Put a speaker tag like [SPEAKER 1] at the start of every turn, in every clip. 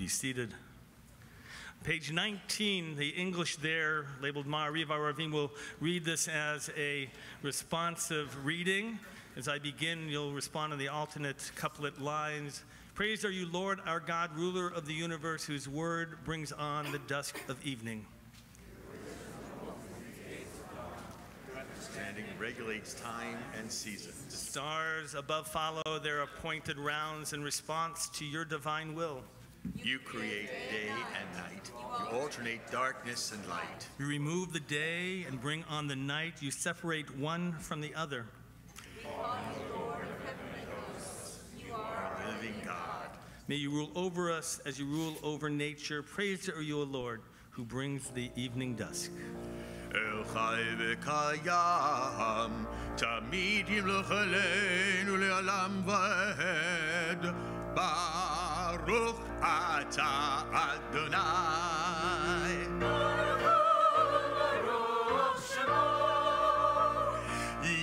[SPEAKER 1] be seated. Page 19, the English there, labeled Ma'ariv Aravim, will read this as a responsive reading. As I begin, you'll respond in the alternate couplet lines. Praised are you, Lord, our God, ruler of the universe, whose word brings on the dusk of evening.
[SPEAKER 2] Your understanding regulates time and seasons.
[SPEAKER 1] The stars above follow their appointed rounds in response to your divine will.
[SPEAKER 2] You create day and night. You alternate darkness and light.
[SPEAKER 1] You remove the day and bring on the night. You separate one from the other.
[SPEAKER 2] You are a living God.
[SPEAKER 1] May you rule over us as you rule over nature. Praised are you, O Lord, who brings the evening dusk.
[SPEAKER 2] El Chai v'Kayam, Tamid Yimloch Aleinu le'alam va'ed. Baruch Ata Adonai. Baruch Shemo.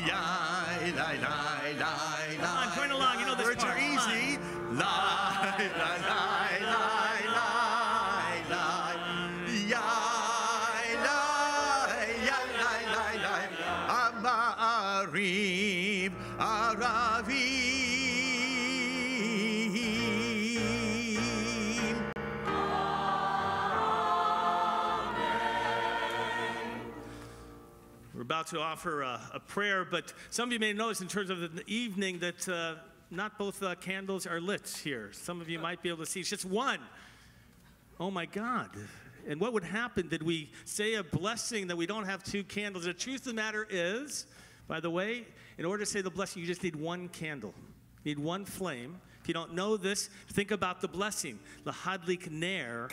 [SPEAKER 2] Yai, lai, lai, lai, lai.
[SPEAKER 1] Come on, join along. You know this
[SPEAKER 2] words
[SPEAKER 1] part.
[SPEAKER 2] are easy. Lai, lai, lai, lai, lai, lai. Yai, lai, yai, lai, lai, lai. Amariv, Aravim.
[SPEAKER 1] We're about to offer a prayer, but some of you may notice in terms of the evening that not both candles are lit here. Some of you might be able to see it's just one. Oh my God. And what would happen? Did we say a blessing that we don't have two candles? The truth of the matter is, by the way, in order to say the blessing, you just need one candle. You need one flame. If you don't know this, think about the blessing. Lahadlik ner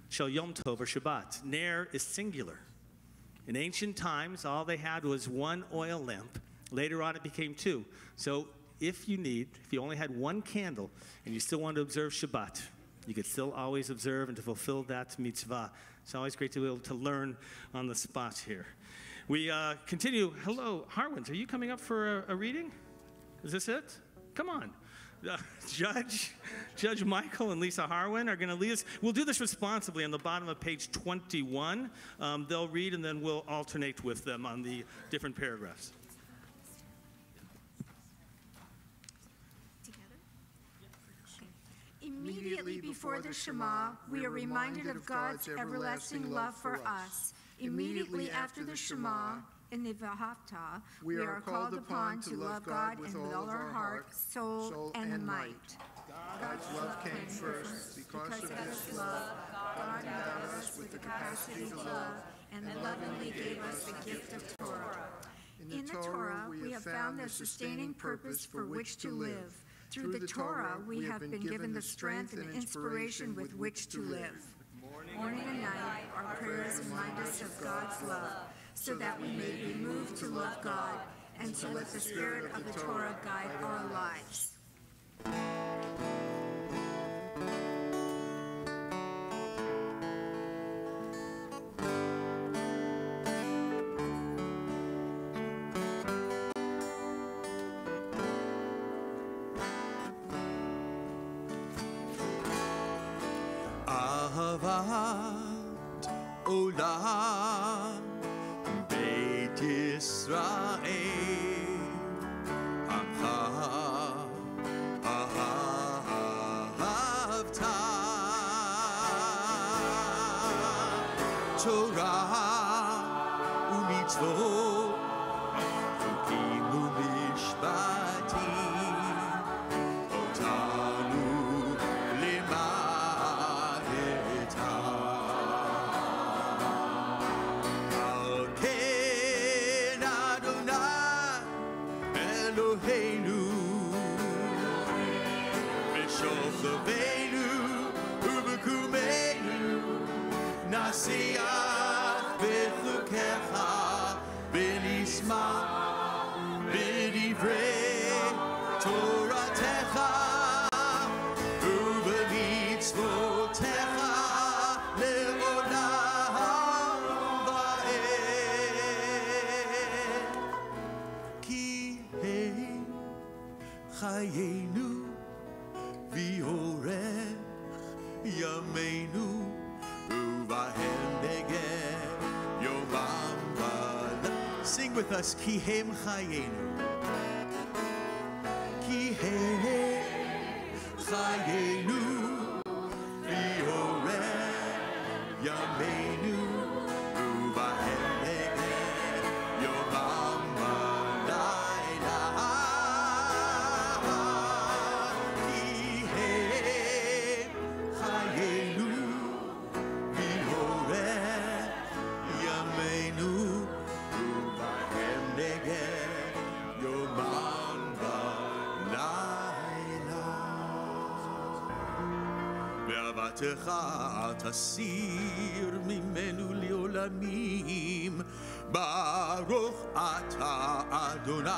[SPEAKER 1] shel Yom Tov or Shabbat. Ner is singular. In ancient times, all they had was one oil lamp. Later on, it became two. So if you only had one candle and you still wanted to observe Shabbat, you could still always observe and to fulfill that mitzvah. It's always great to be able to learn on the spot here. We continue. Hello, Harwins, are you coming up for a reading? Is this it? Come on. Judge Michael and Lisa Harwin are going to lead us. We'll do this responsibly on the bottom of page 21. They'll read and then we'll alternate with them on the different paragraphs.
[SPEAKER 3] Together? Okay. Immediately before the Shema, we are reminded of God's everlasting love for us. Immediately after the Shema, in the Vahavta, we are called upon to love God with all our heart, soul, and might.
[SPEAKER 4] God's love came first. Because of this love, God endowed us with the capacity to love
[SPEAKER 3] and lovingly gave us the gift of Torah. In the Torah, we have found the sustaining purpose for which to live. Through the Torah, we have been given the strength and inspiration with which to live. Morning and night, our prayers remind us of God's love, so that we may be moved to love God and to let the spirit of the Torah guide our lives.
[SPEAKER 2] Ahavat Olam Beit Yisrael Amcha Ahavta Torah Umitzvot Chukim Umishpatim Otanu Nasiach b'chukecha b'nisma b'divrei Toratecha u'b'mitzvotecha le'olam va'ed ki hei chayenu v'yorech yam with us, Ki Hem Chayenu. Ki Hem Chayenu. V'yoreh Yameinu. U'bahem Neged Yomam V'layla. Ki Hem Chayenu. V'yoreh Yameinu. U'bahem Neged Yomam V'layla. ואהבתך אל תסיר ממנו לעולמים, ברוך אתה אדוני.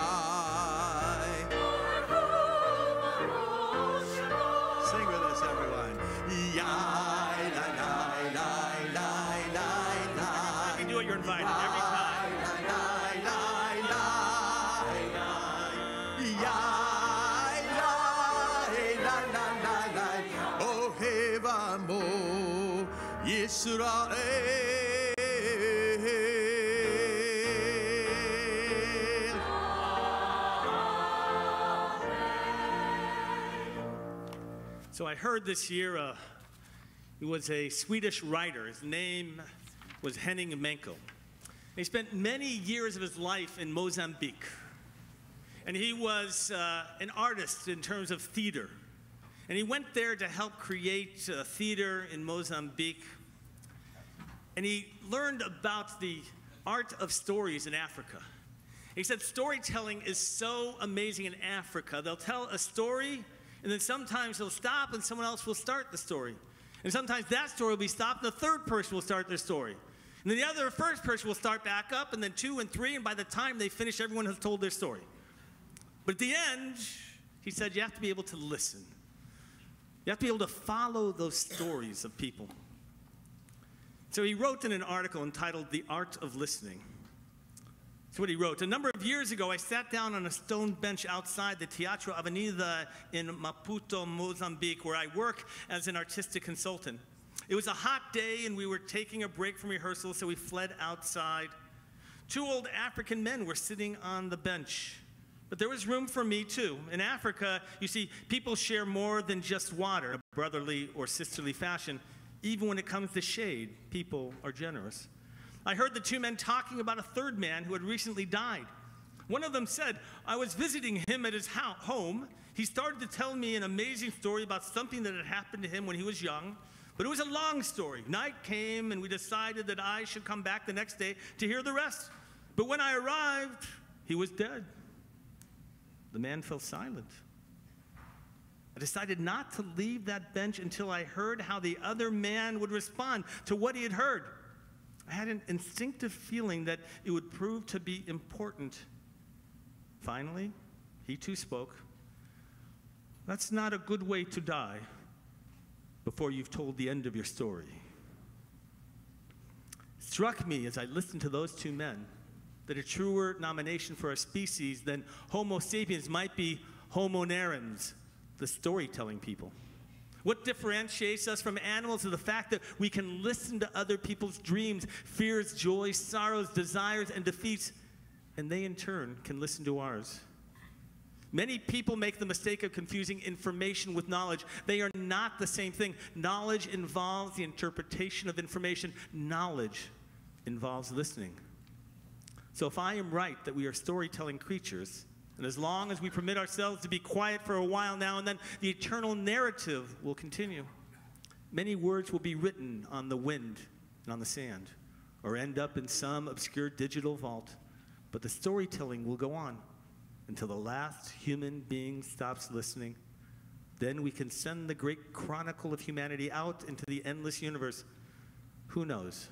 [SPEAKER 2] Sing with us, everyone. Yai, lai, lai, lai, lai, lai, lai.
[SPEAKER 1] You can do it, you're invited every time. So I heard this year he was a Swedish writer. His name was Henning Menkel. He spent many years of his life in Mozambique. And he was an artist in terms of theater. And he went there to help create theater in Mozambique. And he learned about the art of stories in Africa. He said storytelling is so amazing in Africa. They'll tell a story, and then sometimes they'll stop and someone else will start the story. And sometimes that story will be stopped and the third person will start their story. And then the first person will start back up, and then 2 and 3, and by the time they finish, everyone has told their story. But at the end, he said, you have to be able to listen. You have to be able to follow those stories of people. So he wrote in an article entitled The Art of Listening. That's what he wrote. A number of years ago, I sat down on a stone bench outside the Teatro Avenida in Maputo, Mozambique, where I work as an artistic consultant. It was a hot day, and we were taking a break from rehearsal, so we fled outside. 2 old African men were sitting on the bench. But there was room for me, too. In Africa, you see, people share more than just water, a brotherly or sisterly fashion. Even when it comes to shade, people are generous. I heard the 2 men talking about a third man who had recently died. One of them said, I was visiting him at his home. He started to tell me an amazing story about something that had happened to him when he was young. But it was a long story. Night came, and we decided that I should come back the next day to hear the rest. But when I arrived, he was dead. The man fell silent. I decided not to leave that bench until I heard how the other man would respond to what he had heard. I had an instinctive feeling that it would prove to be important. Finally, he too spoke. That's not a good way to die before you've told the end of your story. It struck me as I listened to those 2 men that a truer nomination for a species than Homo sapiens might be Homo narrans, the storytelling people. What differentiates us from animals is the fact that we can listen to other people's dreams, fears, joys, sorrows, desires, and defeats, and they in turn can listen to ours. Many people make the mistake of confusing information with knowledge. They are not the same thing. Knowledge involves the interpretation of information. Knowledge involves listening. So if I am right that we are storytelling creatures, and as long as we permit ourselves to be quiet for a while now and then, the eternal narrative will continue. Many words will be written on the wind and on the sand, or end up in some obscure digital vault. But the storytelling will go on until the last human being stops listening. Then we can send the great chronicle of humanity out into the endless universe. Who knows?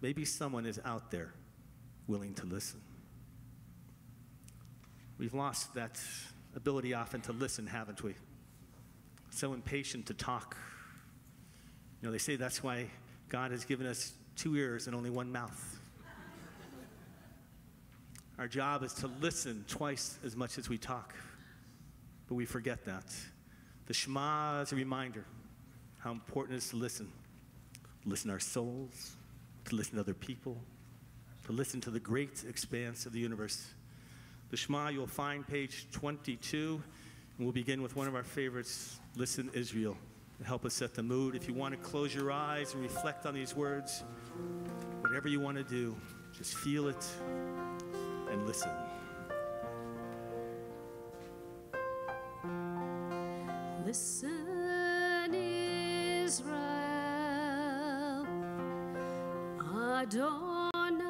[SPEAKER 1] Maybe someone is out there willing to listen. We've lost that ability often to listen, haven't we? So impatient to talk. You know, they say that's why God has given us 2 ears and only 1 mouth. Our job is to listen twice as much as we talk, but we forget that. The Shema is a reminder how important it is to listen. Listen to our souls, to listen to other people, to listen to the great expanse of the universe. The Shema, you'll find page 22, and we'll begin with one of our favorites, Listen, Israel, to help us set the mood. If you want to close your eyes and reflect on these words, whatever you want to do, just feel it and listen.
[SPEAKER 5] Listen, Israel, Adonai,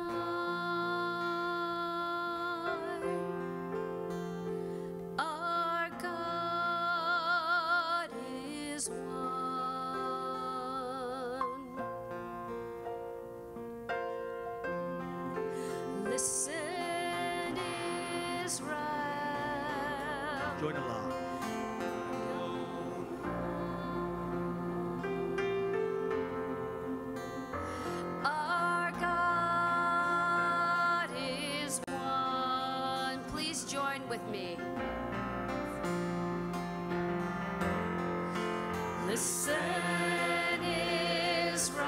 [SPEAKER 5] our God is one. Listen, Israel.
[SPEAKER 1] Join along.
[SPEAKER 5] Our God is one. Please join with me. Listen, Israel,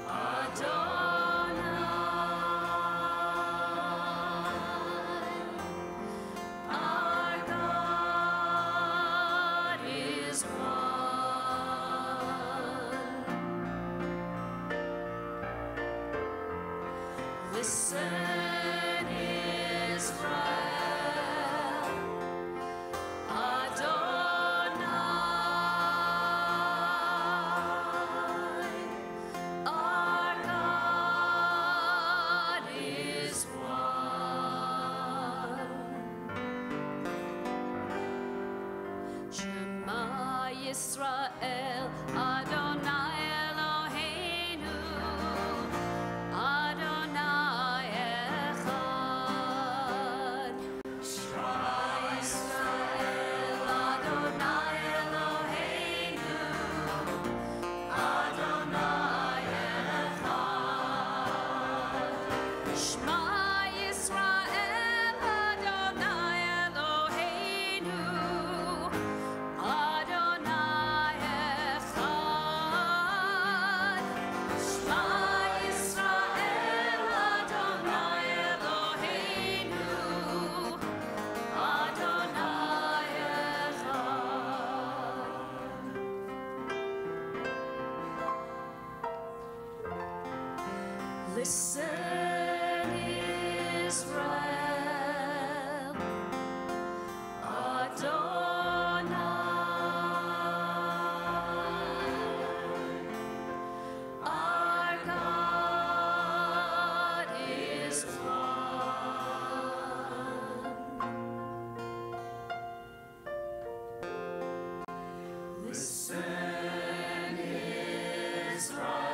[SPEAKER 5] Adonai, our God is one. Listen, Israel, Adonai, our God is one. Shema Yisrael, Adonai Eloheinu, Adonai Echad. Shema Yisrael, Adonai Eloheinu, Adonai Echad. Shema Yisrael, Adonai Eloheinu, Adonai Echad. Shema Yisrael, Adonai Eloheinu, Adonai Echad. Listen, Israel, Adonai, our God is one. Listen, Israel,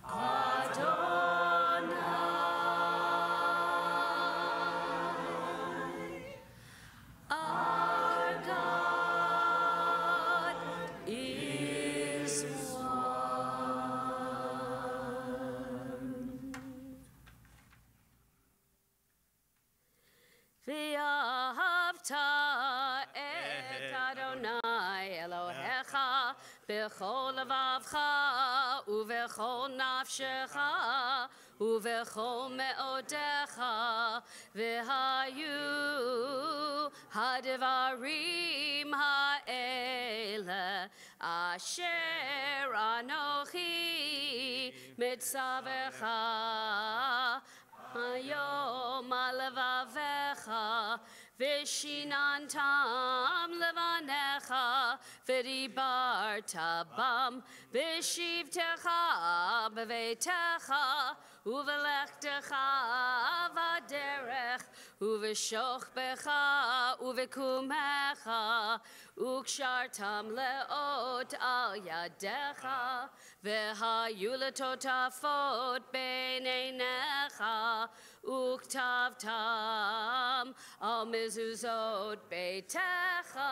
[SPEAKER 5] Adonai, our God is one. V'ahavta et Adonai Elohecha b'chol levavcha u'v'chol nafshecha u'v'chol me'odecha v'hayu ha'devarim ha'ele asher anochi mitzavecha hayom alevavecha vishinantam levanecha v'dibarta bam v'shivtecha b'veitecha uvelechtecha v'derech uv'shochbecha uv'kumecha ukshartam leot al yadecha v'hayu letotafot b'neinecha uktavtam al mezuzot beitecha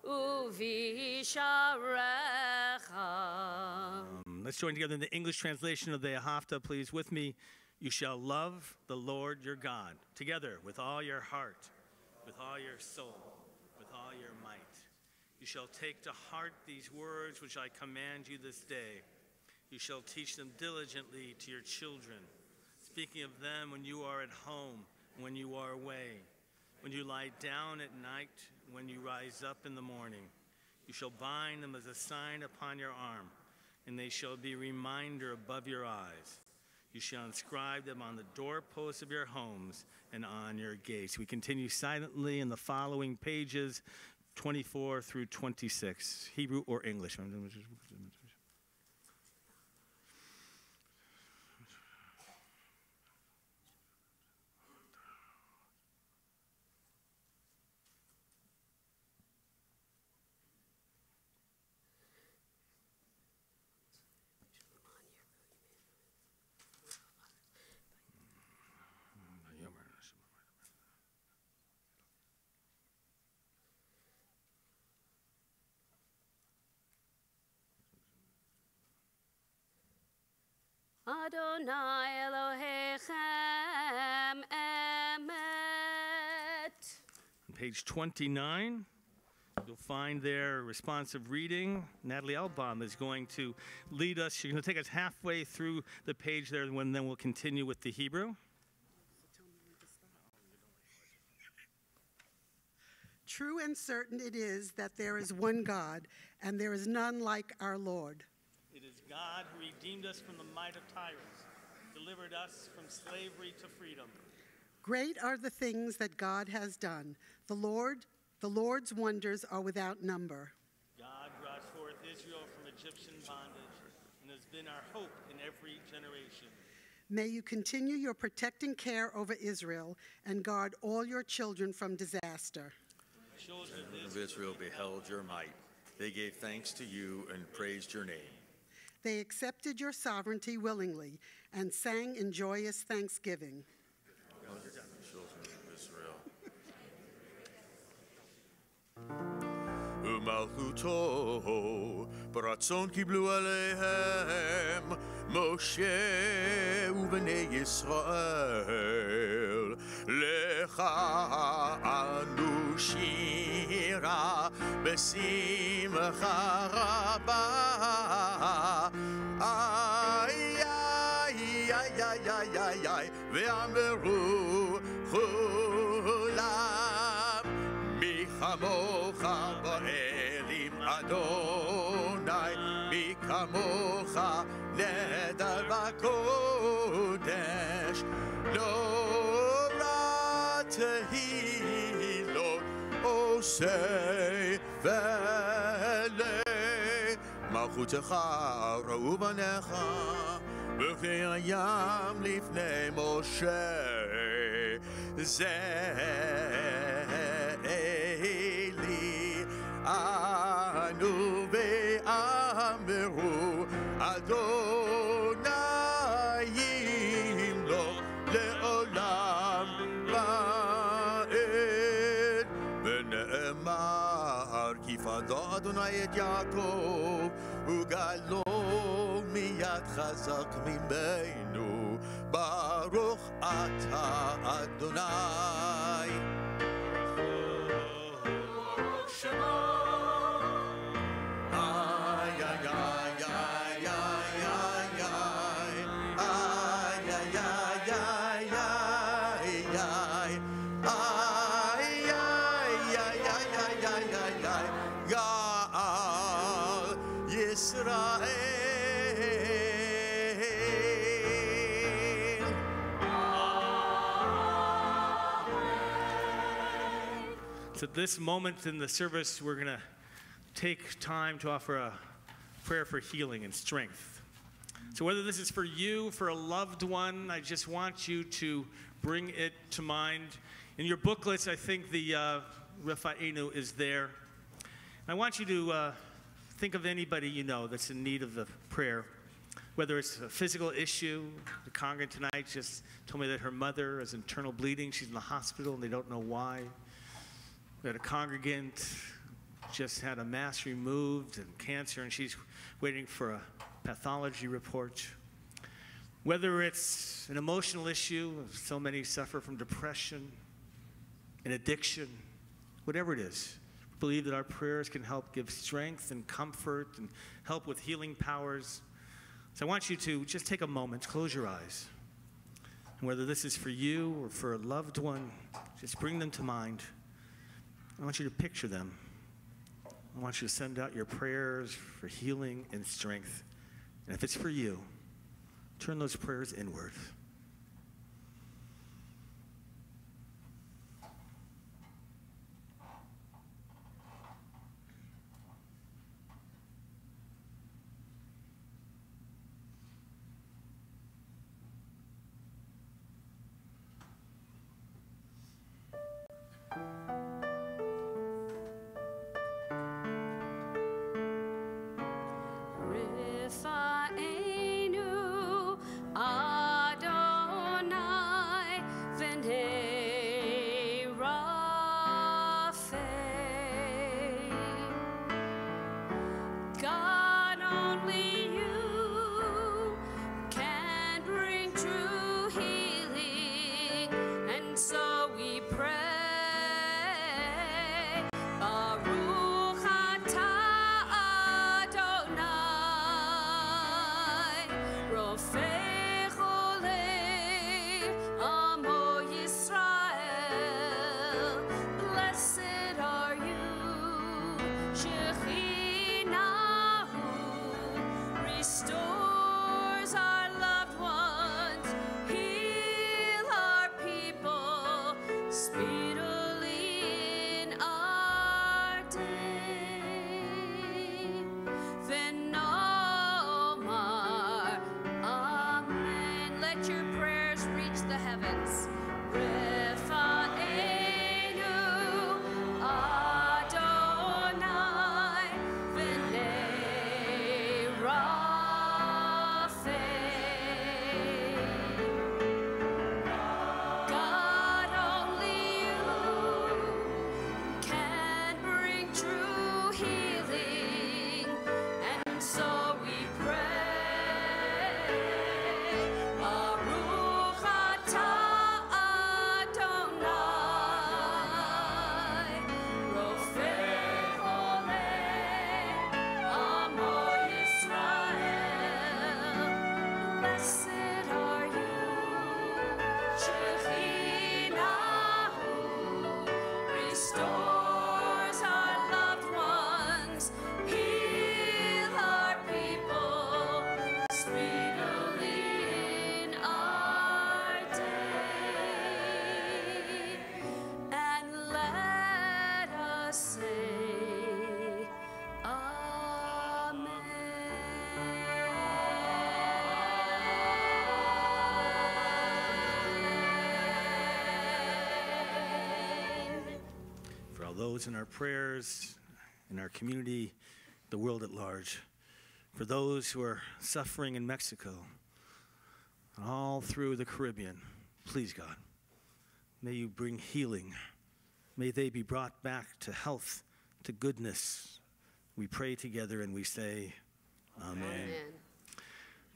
[SPEAKER 5] uvisharecha.
[SPEAKER 1] Let's join together in the English translation of the Haftarah, please, with me. You shall love the Lord your God, together with all your heart, with all your soul, with all your might. You shall take to heart these words which I command you this day. You shall teach them diligently to your children, speaking of them when you are at home, when you are away, when you lie down at night, when you rise up in the morning. You shall bind them as a sign upon your arm, and they shall be a reminder above your eyes. You shall inscribe them on the doorposts of your homes and on your gates. We continue silently in the following pages, 24 through 26, Hebrew or English.
[SPEAKER 5] Adonai Elohechem Emet.
[SPEAKER 1] On page 29, you'll find their responsive reading. Natalie Elbaum is going to lead us. She's going to take us halfway through the page there, and then we'll continue with the Hebrew.
[SPEAKER 6] True and certain it is that there is one God, and there is none like our Lord.
[SPEAKER 1] It is God who redeemed us from the might of tyrants, delivered us from slavery to freedom.
[SPEAKER 6] Great are the things that God has done. The Lord's wonders are without number.
[SPEAKER 1] God brought forth Israel from Egyptian bondage and has been our hope in every generation.
[SPEAKER 6] May you continue your protecting care over Israel and guard all your children from disaster.
[SPEAKER 1] The children
[SPEAKER 2] of Israel beheld your might. They gave thanks to you and praised your name.
[SPEAKER 6] They accepted your sovereignty willingly and sang in joyous thanksgiving.
[SPEAKER 2] Children of Israel. Umalchuto, baratzon kiblu alehem, Moshe ubnei Yisrael, lecha anu shira besimcha rabah. Ay, ay, ay, ay, ay, ay, ay, ve'ameru chulam, mi chamocha ba'elim Adonai, mi kamocha neder v'kodesh, lo ratehilot osei v'elei. מלכותך ראו בניך וכי הים לפני משה זה אלי אנו ואמרו אדוני ימלוך לעולם ועד ונאמר כי פדה אדוני את יעקב וגאלו מיד חזק ממנו ברוך אתה אדוני ברוך שמו איי איי איי איי איי איי
[SPEAKER 1] So at this moment in the service, we're going to take time to offer a prayer for healing and strength. So whether this is for you, for a loved one, I just want you to bring it to mind. In your booklets, I think the Refa'enu is there. I want you to think of anybody you know that's in need of the prayer, whether it's a physical issue. The congregant tonight just told me that her mother has internal bleeding. She's in the hospital and they don't know why. We had a congregant just had a mass removed and cancer, and she's waiting for a pathology report. Whether it's an emotional issue, so many suffer from depression, an addiction, whatever it is, believe that our prayers can help give strength and comfort and help with healing powers. So I want you to just take a moment, close your eyes. And whether this is for you or for a loved one, just bring them to mind. I want you to picture them. I want you to send out your prayers for healing and strength. And if it's for you, turn those prayers inward. Those in our prayers, in our community, the world at large, for those who are suffering in Mexico, and all through the Caribbean, please, God, may you bring healing. May they be brought back to health, to goodness. We pray together and we say, Amen. Amen.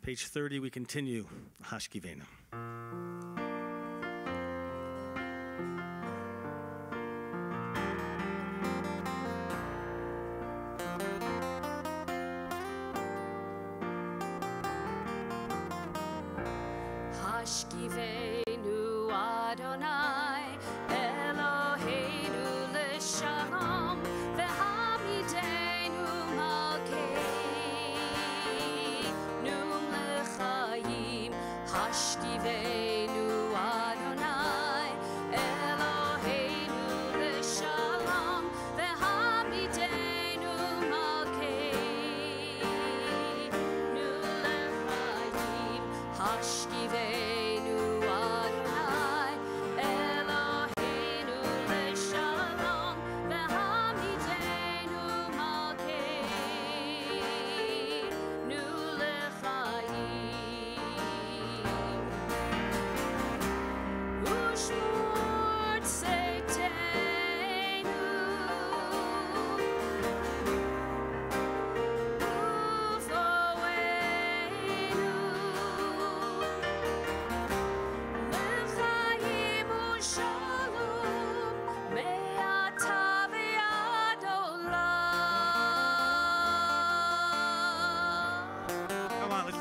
[SPEAKER 1] Page 30, we continue, Hashkivena.
[SPEAKER 5] Hashkivenu Adonai Eloheinu l'shalom v'hamidenu malkeinu l'chaim. Hashkivenu Adonai Eloheinu l'shalom v'hamidenu malkeinu l'chaim. Hashkivenu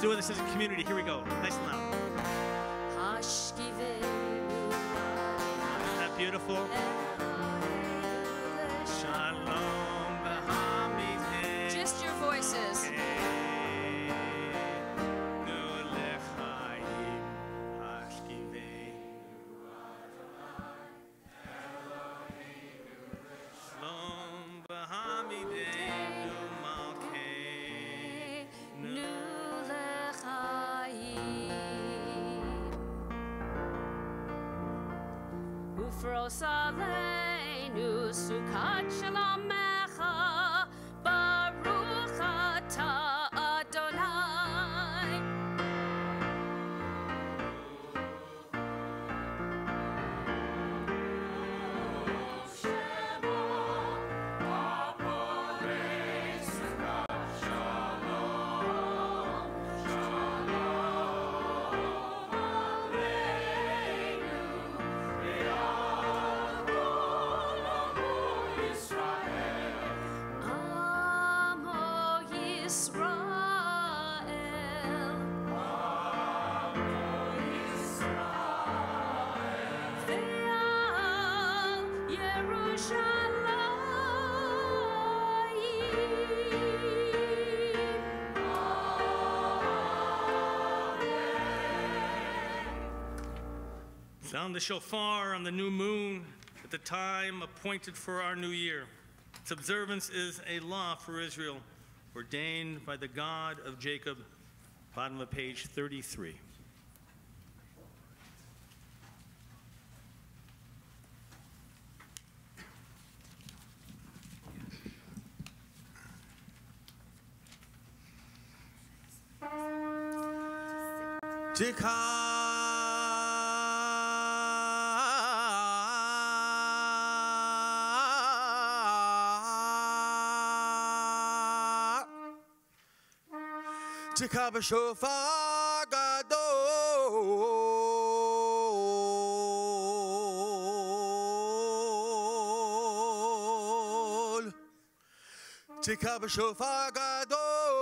[SPEAKER 1] do this as a community. Here we go. Nice and loud. Isn't that beautiful? Shalom b'hamidei.
[SPEAKER 5] Just your voices. Aleinu sukat shalamecha baruch atah Adonai.
[SPEAKER 1] Sound the shofar on the new moon at the time appointed for our new year. Its observance is a law for Israel, ordained by the God of Jacob. Bottom of page 33.
[SPEAKER 7] Tikka b'shofar gadol. Tikka b'shofar gadol.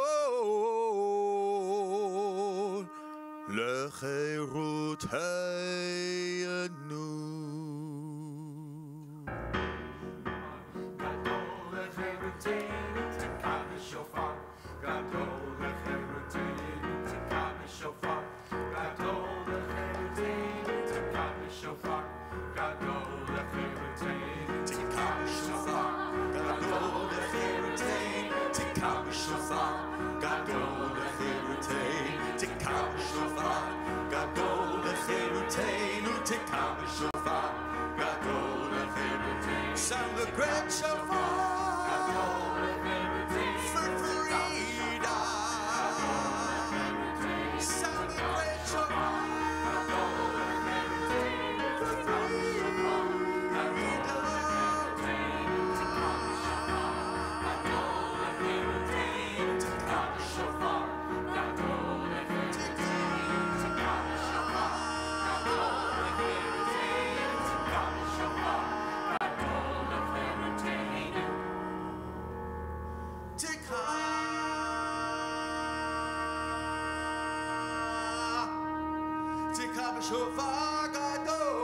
[SPEAKER 7] Lecheirutenu.
[SPEAKER 8] Gadol lecheirutenu. Tikka b'shofar gadol.
[SPEAKER 7] Sound the great shofar for freedom. Sound the great shofar for freedom. Shofar gadol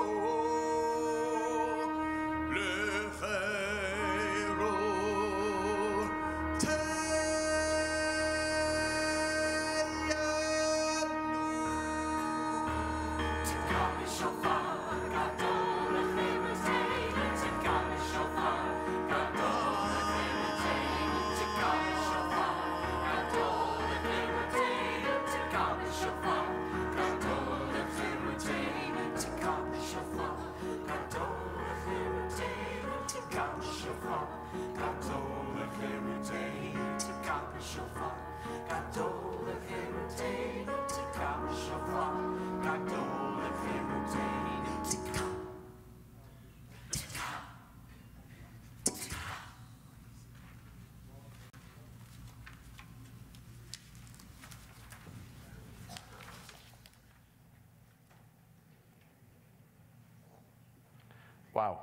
[SPEAKER 9] Wow.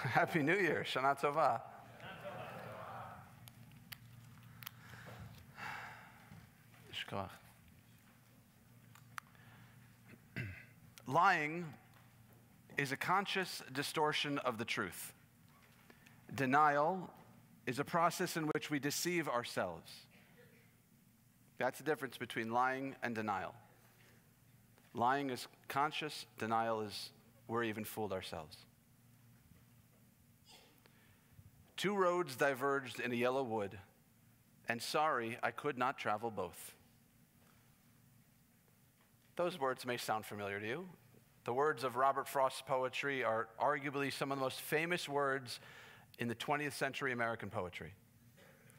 [SPEAKER 9] Happy New Year. Shana Tova. koach. Lying is a conscious distortion of the truth. Denial is a process in which we deceive ourselves. That's the difference between lying and denial. Lying is conscious, denial is we're even fooled ourselves. Two roads diverged in a yellow wood, and sorry, I could not travel both. Those words may sound familiar to you. The words of Robert Frost's poetry are arguably some of the most famous words in the 20th century American poetry.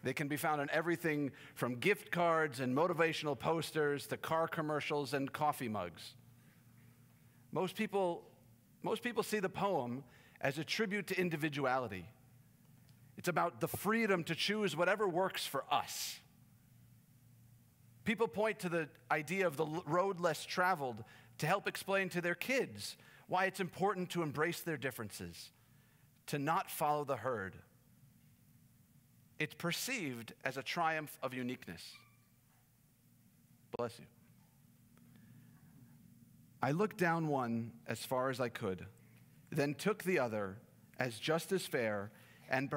[SPEAKER 9] They can be found in everything from gift cards and motivational posters to car commercials and coffee mugs. Most people see the poem as a tribute to individuality. It's about the freedom to choose whatever works for us. People point to the idea of the road less traveled to help explain to their kids why it's important to embrace their differences, to not follow the herd. It's perceived as a triumph of uniqueness. Bless you. I looked down one as far as I could, then took the other as just as fair, and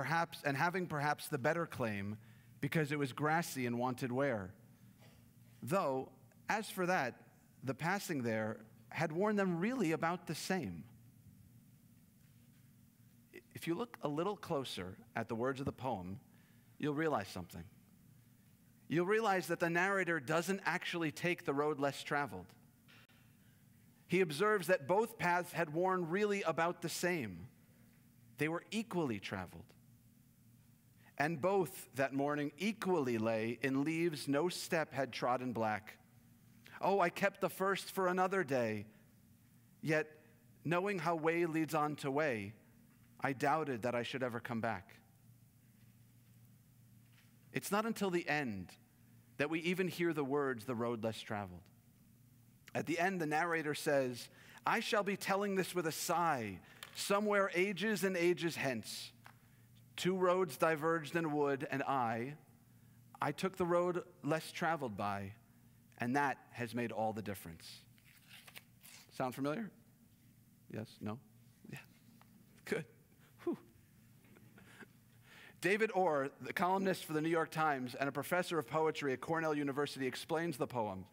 [SPEAKER 9] having perhaps the better claim because it was grassy and wanted wear. Though, as for that, the passing there had worn them really about the same. If you look a little closer at the words of the poem, you'll realize something. You'll realize that the narrator doesn't actually take the road less traveled. He observes that both paths had worn really about the same. They were equally traveled. And both that morning equally lay in leaves no step had trodden black. Oh, I kept the first for another day. Yet, knowing how way leads on to way, I doubted that I should ever come back. It's not until the end that we even hear the words, the road less traveled. At the end, the narrator says, I shall be telling this with a sigh, somewhere ages and ages hence. Two roads diverged in wood, and I took the road less traveled by, and that has made all the difference. Sound familiar? Yes? No? Yeah. Good. Whew. David Orr, the columnist for the New York Times and a professor of poetry at Cornell University, explains the poem.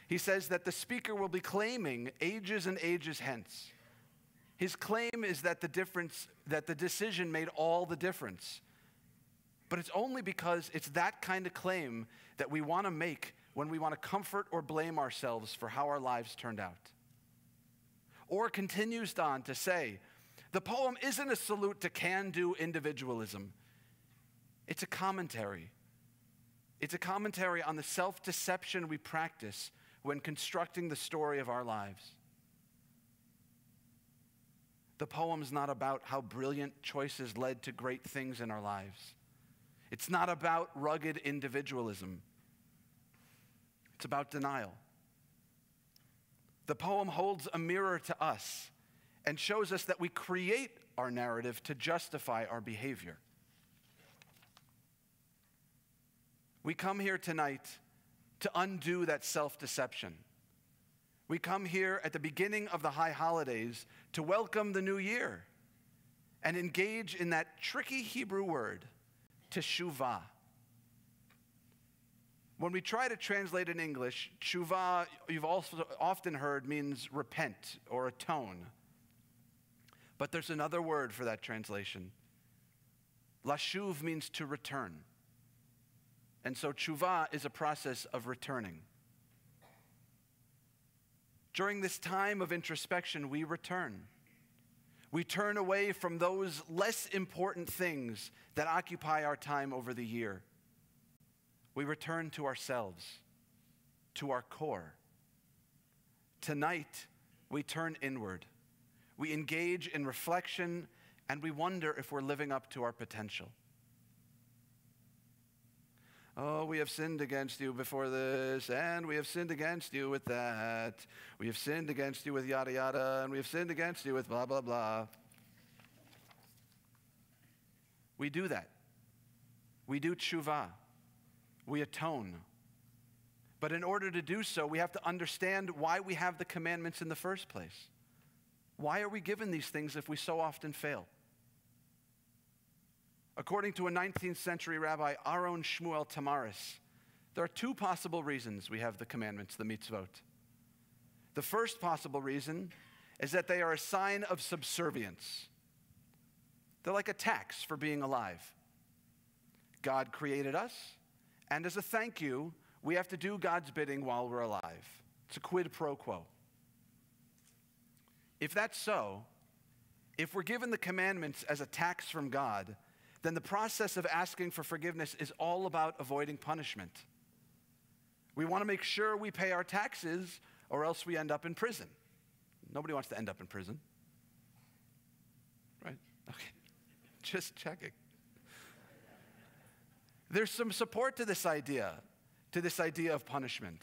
[SPEAKER 9] He says that the speaker will be claiming ages and ages hence. His claim is that the decision made all the difference. But it's only because it's that kind of claim that we want to make when we want to comfort or blame ourselves for how our lives turned out. Or continues on to say, the poem isn't a salute to can-do individualism. It's a commentary. It's a commentary on the self-deception we practice when constructing the story of our lives. The poem's not about how brilliant choices led to great things in our lives. It's not about rugged individualism. It's about denial. The poem holds a mirror to us and shows us that we create our narrative to justify our behavior. We come here tonight to undo that self-deception. We come here at the beginning of the high holidays to welcome the new year and engage in that tricky Hebrew word, teshuvah. When we try to translate in English, teshuvah, you've also often heard, means repent or atone. But there's another word for that translation. Lashuv means to return. And so teshuvah is a process of returning. During this time of introspection, we return. We turn away from those less important things that occupy our time over the year. We return to ourselves, to our core. Tonight, we turn inward. We engage in reflection, and we wonder if we're living up to our potential. Oh, we have sinned against you before this, and we have sinned against you with that. We have sinned against you with yada yada, and we have sinned against you with blah blah blah. We do that. We do teshuvah. We atone. But in order to do so, we have to understand why we have the commandments in the first place. Why are we given these things if we so often fail? According to a 19th century rabbi, Aaron Shmuel Tamaris, there are two possible reasons we have the commandments, the mitzvot. The first possible reason is that they are a sign of subservience. They're like a tax for being alive. God created us, and as a thank you, we have to do God's bidding while we're alive. It's a quid pro quo. If that's so, if we're given the commandments as a tax from God, then the process of asking for forgiveness is all about avoiding punishment. We want to make sure we pay our taxes, or else we end up in prison. Nobody wants to end up in prison. Right? Okay. Just checking. There's some support to this idea of punishment.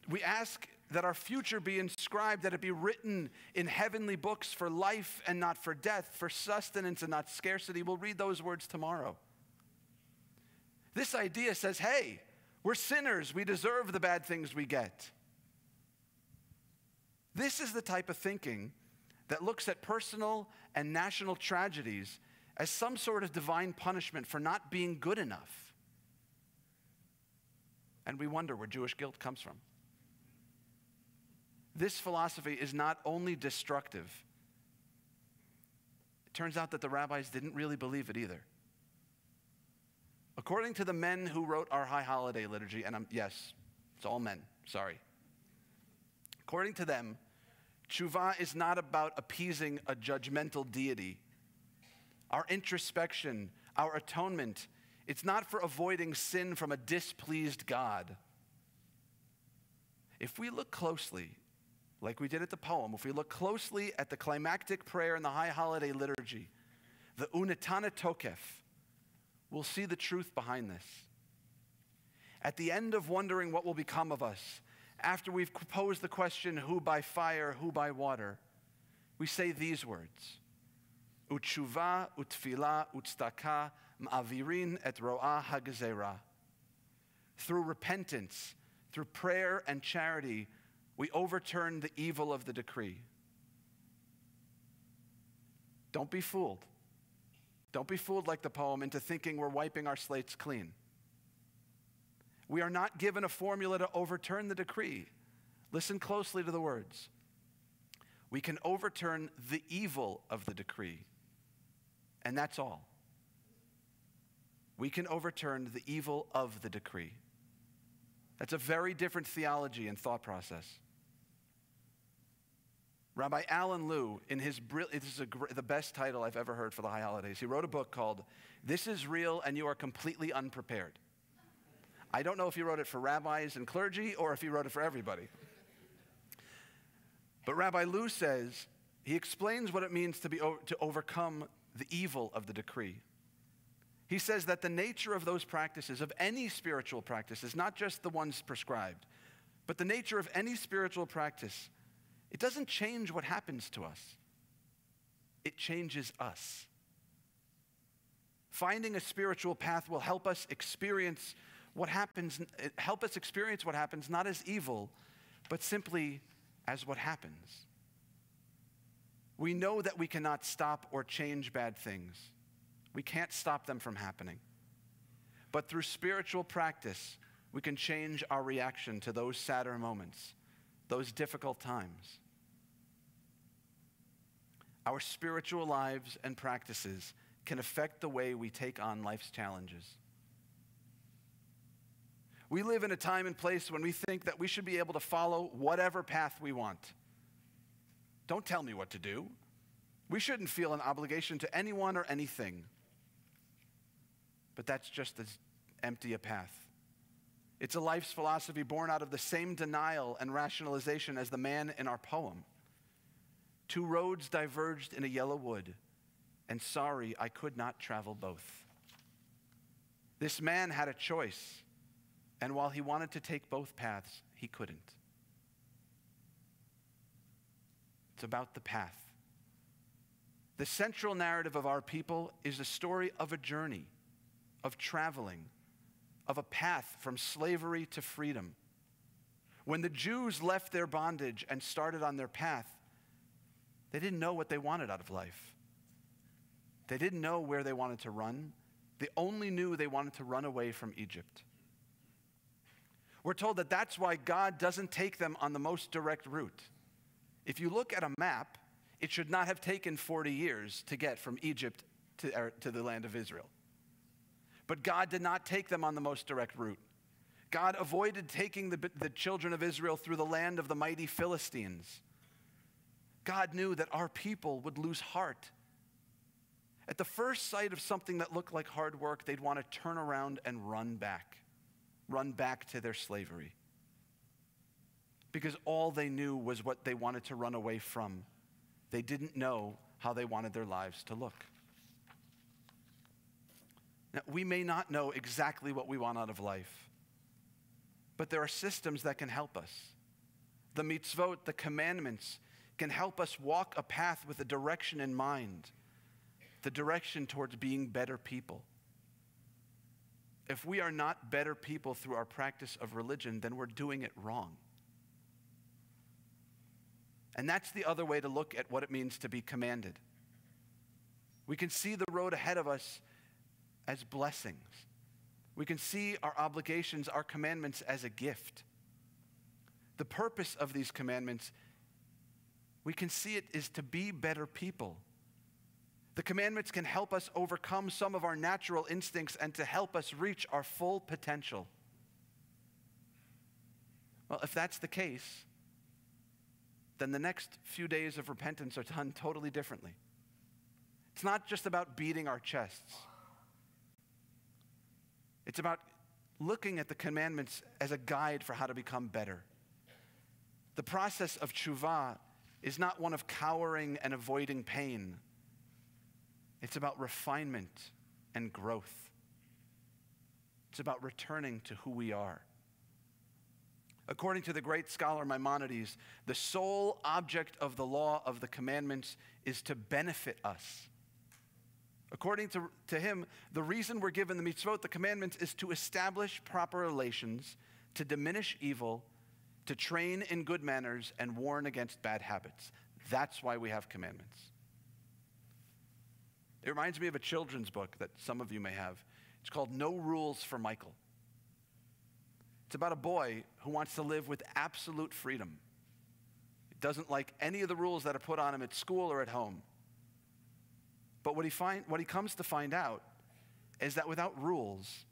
[SPEAKER 9] We ask that our future be inscribed, that it be written in heavenly books for life and not for death, for sustenance and not scarcity. We'll read those words tomorrow. This idea says, hey, we're sinners. We deserve the bad things we get. This is the type of thinking that looks at personal and national tragedies as some sort of divine punishment for not being good enough. And we wonder where Jewish guilt comes from. This philosophy is not only destructive, it turns out that the rabbis didn't really believe it either. According to the men who wrote our high holiday liturgy, and yes, it's all men, sorry. According to them, tshuva is not about appeasing a judgmental deity. Our introspection, our atonement, it's not for avoiding sin from a displeased God. If we look closely, like we did at the poem, if we look closely at the climactic prayer in the high holiday liturgy, the unetana tokef, we'll see the truth behind this. At the end of wondering what will become of us, after we've posed the question, who by fire, who by water, we say these words, Utshuva, utfila, utstaka, ma'avirin et ro'a hagazera. Through repentance, through prayer and charity, we overturn the evil of the decree. Don't be fooled. Don't be fooled like the poem into thinking we're wiping our slates clean. We are not given a formula to overturn the decree. Listen closely to the words. We can overturn the evil of the decree, and that's all. We can overturn the evil of the decree. That's a very different theology and thought process. Rabbi Alan Liu, in his the best title I've ever heard for the high holidays, he wrote a book called This is Real and You Are Completely Unprepared. I don't know if he wrote it for rabbis and clergy or if he wrote it for everybody. But Rabbi Liu says, he explains what it means to overcome the evil of the decree. He says that the nature of those practices, of any spiritual practices, not just the ones prescribed, but the nature of any spiritual practice, it doesn't change what happens to us. It changes us. Finding a spiritual path will help us experience what happens not as evil, but simply as what happens. We know that we cannot stop or change bad things. We can't stop them from happening. But through spiritual practice, we can change our reaction to those sadder moments, those difficult times. Our spiritual lives and practices can affect the way we take on life's challenges. We live in a time and place when we think that we should be able to follow whatever path we want. Don't tell me what to do. We shouldn't feel an obligation to anyone or anything. But that's just as empty a path. It's a life's philosophy born out of the same denial and rationalization as the man in our poem. Two roads diverged in a yellow wood, and sorry, I could not travel both. This man had a choice, and while he wanted to take both paths, he couldn't. It's about the path. The central narrative of our people is the story of a journey, of traveling, of a path from slavery to freedom. When the Jews left their bondage and started on their path, they didn't know what they wanted out of life. They didn't know where they wanted to run. They only knew they wanted to run away from Egypt. We're told that that's why God doesn't take them on the most direct route. If you look at a map, it should not have taken 40 years to get from Egypt to the land of Israel. But God did not take them on the most direct route. God avoided taking the children of Israel through the land of the mighty Philistines. God knew that our people would lose heart. At the first sight of something that looked like hard work, they'd want to turn around and run back to their slavery. Because all they knew was what they wanted to run away from. They didn't know how they wanted their lives to look. Now, we may not know exactly what we want out of life, but there are systems that can help us. The mitzvot, the commandments, can help us walk a path with a direction in mind, the direction towards being better people. If we are not better people through our practice of religion, then we're doing it wrong. And that's the other way to look at what it means to be commanded. We can see the road ahead of us as blessings. We can see our obligations, our commandments as a gift. The purpose of these commandments, we can see it is to be better people. The commandments can help us overcome some of our natural instincts and to help us reach our full potential. Well, if that's the case, then the next few days of repentance are done totally differently. It's not just about beating our chests. It's about looking at the commandments as a guide for how to become better. The process of tshuva is not one of cowering and avoiding pain. It's about refinement and growth. It's about returning to who we are. According to the great scholar Maimonides, the sole object of the law of the commandments is to benefit us. According to him, the reason we're given the mitzvot, the commandments, is to establish proper relations, to diminish evil, to train in good manners, and warn against bad habits. That's why we have commandments. It reminds me of a children's book that some of you may have. It's called No Rules for Michael. It's about a boy who wants to live with absolute freedom. He doesn't like any of the rules that are put on him at school or at home. But what he comes to find out is that without rules,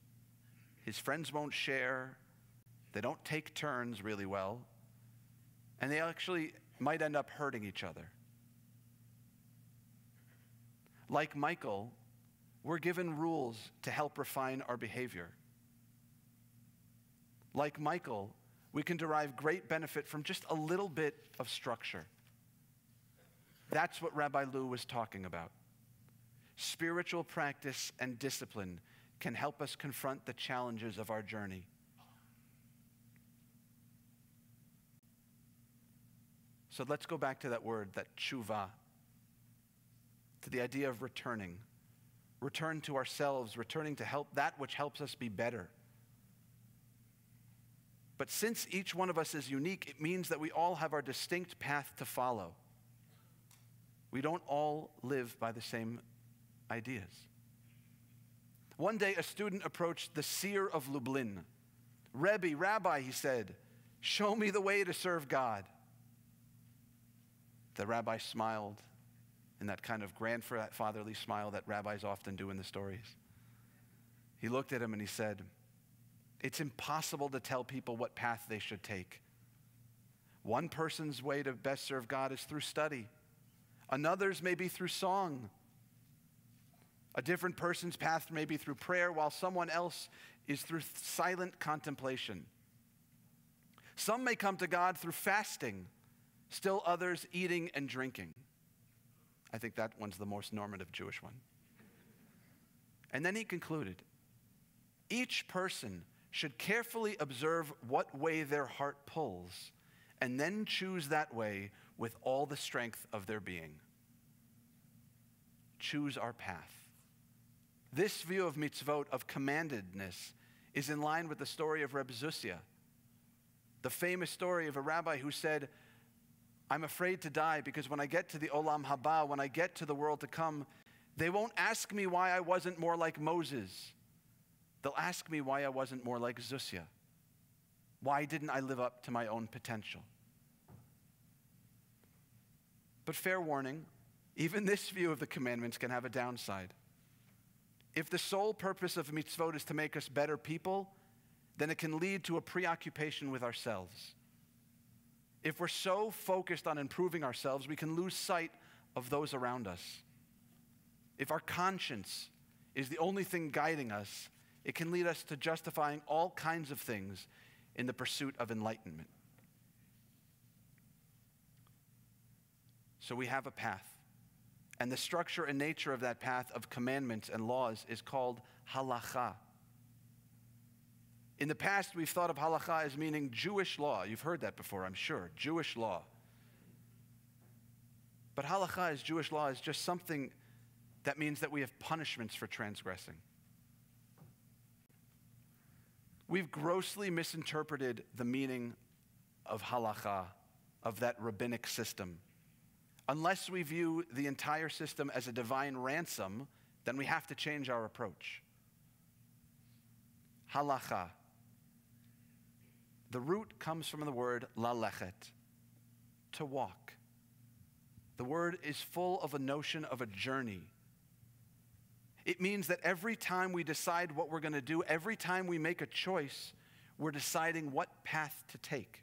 [SPEAKER 9] his friends won't share, they don't take turns really well, and they actually might end up hurting each other. Like Michael, we're given rules to help refine our behavior. Like Michael, we can derive great benefit from just a little bit of structure. That's what Rabbi Lou was talking about. Spiritual practice and discipline can help us confront the challenges of our journey. So let's go back to that word, that tshuva, to the idea of returning. Return to ourselves, returning to help that which helps us be better. But since each one of us is unique, it means that we all have our distinct path to follow. We don't all live by the same ideas. One day, a student approached the seer of Lublin. Rabbi, he said, show me the way to serve God. The rabbi smiled, in that kind of grandfatherly smile that rabbis often do in the stories. He looked at him and he said, it's impossible to tell people what path they should take. One person's way to best serve God is through study. Another's may be through song. A different person's path may be through prayer, while someone else is through silent contemplation. Some may come to God through fasting, still others eating and drinking. I think that one's the most normative Jewish one. And then he concluded, each person should carefully observe what way their heart pulls, and then choose that way with all the strength of their being. Choose our path. This view of mitzvot, of commandedness, is in line with the story of Reb Zusia, the famous story of a rabbi who said, I'm afraid to die because when I get to the Olam Haba, when I get to the world to come, they won't ask me why I wasn't more like Moses. They'll ask me why I wasn't more like Zusia. Why didn't I live up to my own potential? But fair warning, even this view of the commandments can have a downside. If the sole purpose of mitzvot is to make us better people, then it can lead to a preoccupation with ourselves. If we're so focused on improving ourselves, we can lose sight of those around us. If our conscience is the only thing guiding us, it can lead us to justifying all kinds of things in the pursuit of enlightenment. So we have a path. And the structure and nature of that path of commandments and laws is called halakha. In the past, we've thought of halakha as meaning Jewish law. You've heard that before, I'm sure. Jewish law. But halakha as Jewish law is just something that means that we have punishments for transgressing. We've grossly misinterpreted the meaning of halakha, of that rabbinic system. Unless we view the entire system as a divine ransom, then we have to change our approach. Halakha. The root comes from the word lalechet, to walk. The word is full of a notion of a journey. It means that every time we decide what we're going to do, every time we make a choice, we're deciding what path to take.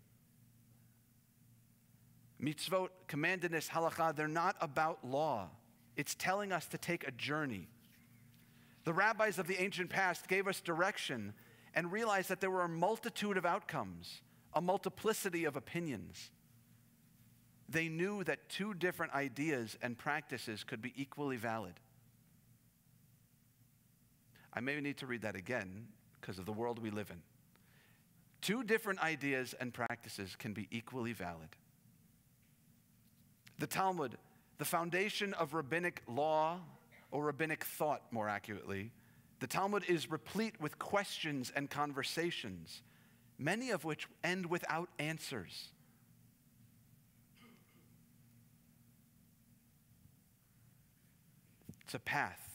[SPEAKER 9] Mitzvot, commandedness, halakha, they're not about law. It's telling us to take a journey. The rabbis of the ancient past gave us direction and realized that there were a multitude of outcomes, a multiplicity of opinions. They knew that two different ideas and practices could be equally valid. I may need to read that again because of the world we live in. Two different ideas and practices can be equally valid. The Talmud, the foundation of rabbinic law, or rabbinic thought more accurately, the Talmud is replete with questions and conversations, many of which end without answers. It's a path.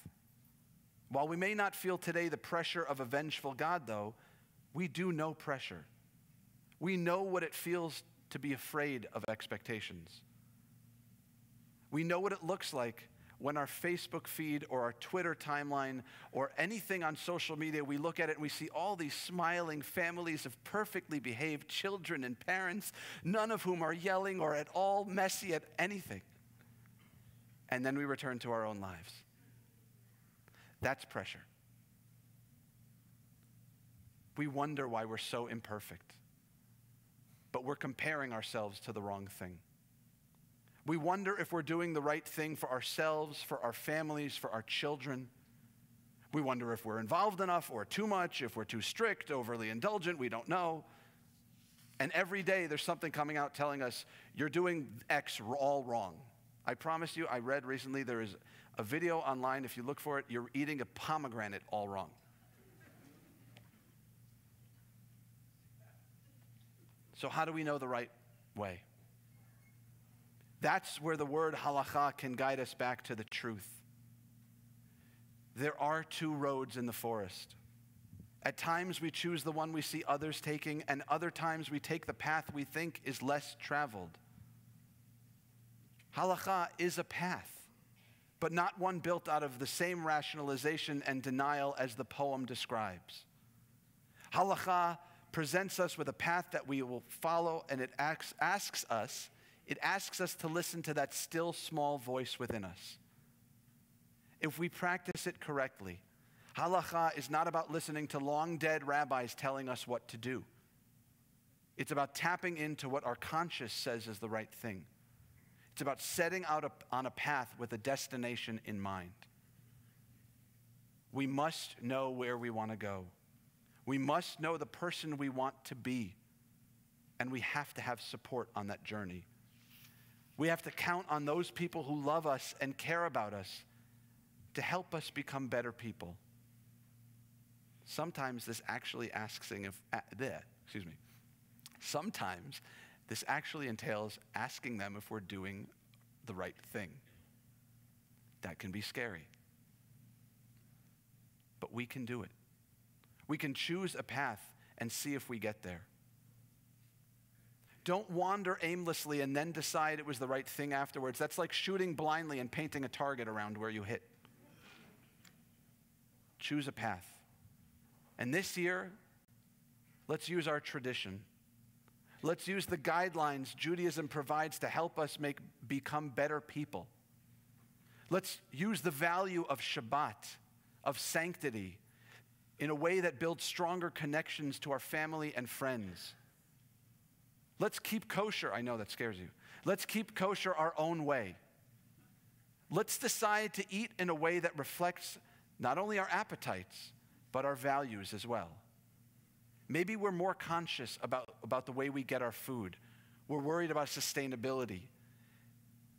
[SPEAKER 9] While we may not feel today the pressure of a vengeful God, though, we do know pressure. We know what it feels to be afraid of expectations. We know what it looks like when our Facebook feed or our Twitter timeline or anything on social media, we look at it and we see all these smiling families of perfectly behaved children and parents, none of whom are yelling or at all messy at anything. And then we return to our own lives. That's pressure. We wonder why we're so imperfect, but we're comparing ourselves to the wrong thing. We wonder if we're doing the right thing for ourselves, for our families, for our children. We wonder if we're involved enough or too much, if we're too strict, overly indulgent, we don't know. And every day there's something coming out telling us, you're doing X all wrong. I promise you, I read recently there is a video online, if you look for it, you're eating a pomegranate all wrong. So how do we know the right way? That's where the word halakha can guide us back to the truth. There are two roads in the forest. At times we choose the one we see others taking, and other times we take the path we think is less traveled. Halakha is a path, but not one built out of the same rationalization and denial as the poem describes. Halakha presents us with a path that we will follow, and it asks us to listen to that still small voice within us. If we practice it correctly, halakha is not about listening to long-dead rabbis telling us what to do. It's about tapping into what our conscience says is the right thing. It's about setting out on a path with a destination in mind. We must know where we want to go. We must know the person we want to be. And we have to have support on that journey. We have to count on those people who love us and care about us to help us become better people. sometimes this actually sometimes this actually entails asking them if we're doing the right thing. That can be scary. But we can do it. We can choose a path and see if we get there. Don't wander aimlessly and then decide it was the right thing afterwards. That's like shooting blindly and painting a target around where you hit. Choose a path. And this year, let's use our tradition. Let's use the guidelines Judaism provides to help us become better people. Let's use the value of Shabbat, of sanctity, in a way that builds stronger connections to our family and friends. Let's keep kosher. I know that scares you. Let's keep kosher our own way. Let's decide to eat in a way that reflects not only our appetites, but our values as well. Maybe we're more conscious about the way we get our food. We're worried about sustainability.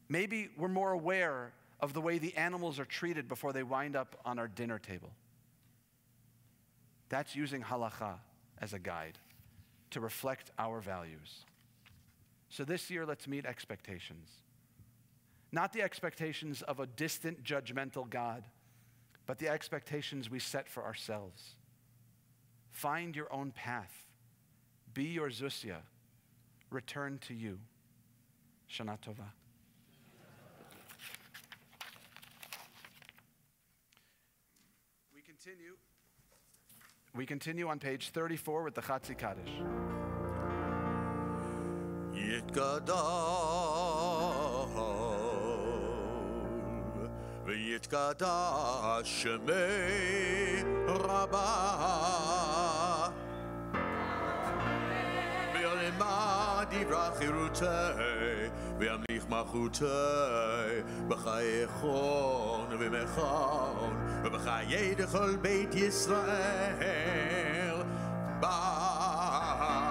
[SPEAKER 9] Maybe we're more aware of the way the animals are treated before they wind up on our dinner table. That's using halakha as a guide to reflect our values. So this year, let's meet expectations. Not the expectations of a distant, judgmental God, but the expectations we set for ourselves. Find your own path. Be your Zusia. Return to you. Shana Tova. We continue on page 34 with the Chatzi Kaddish.
[SPEAKER 2] Yitgadol v'yitgadash shemei Rabbah v'yalimad yivra chirutei v'yamlich malchutei b'chayechon v'mechon v'chayei dechol beit Yisrael b'gala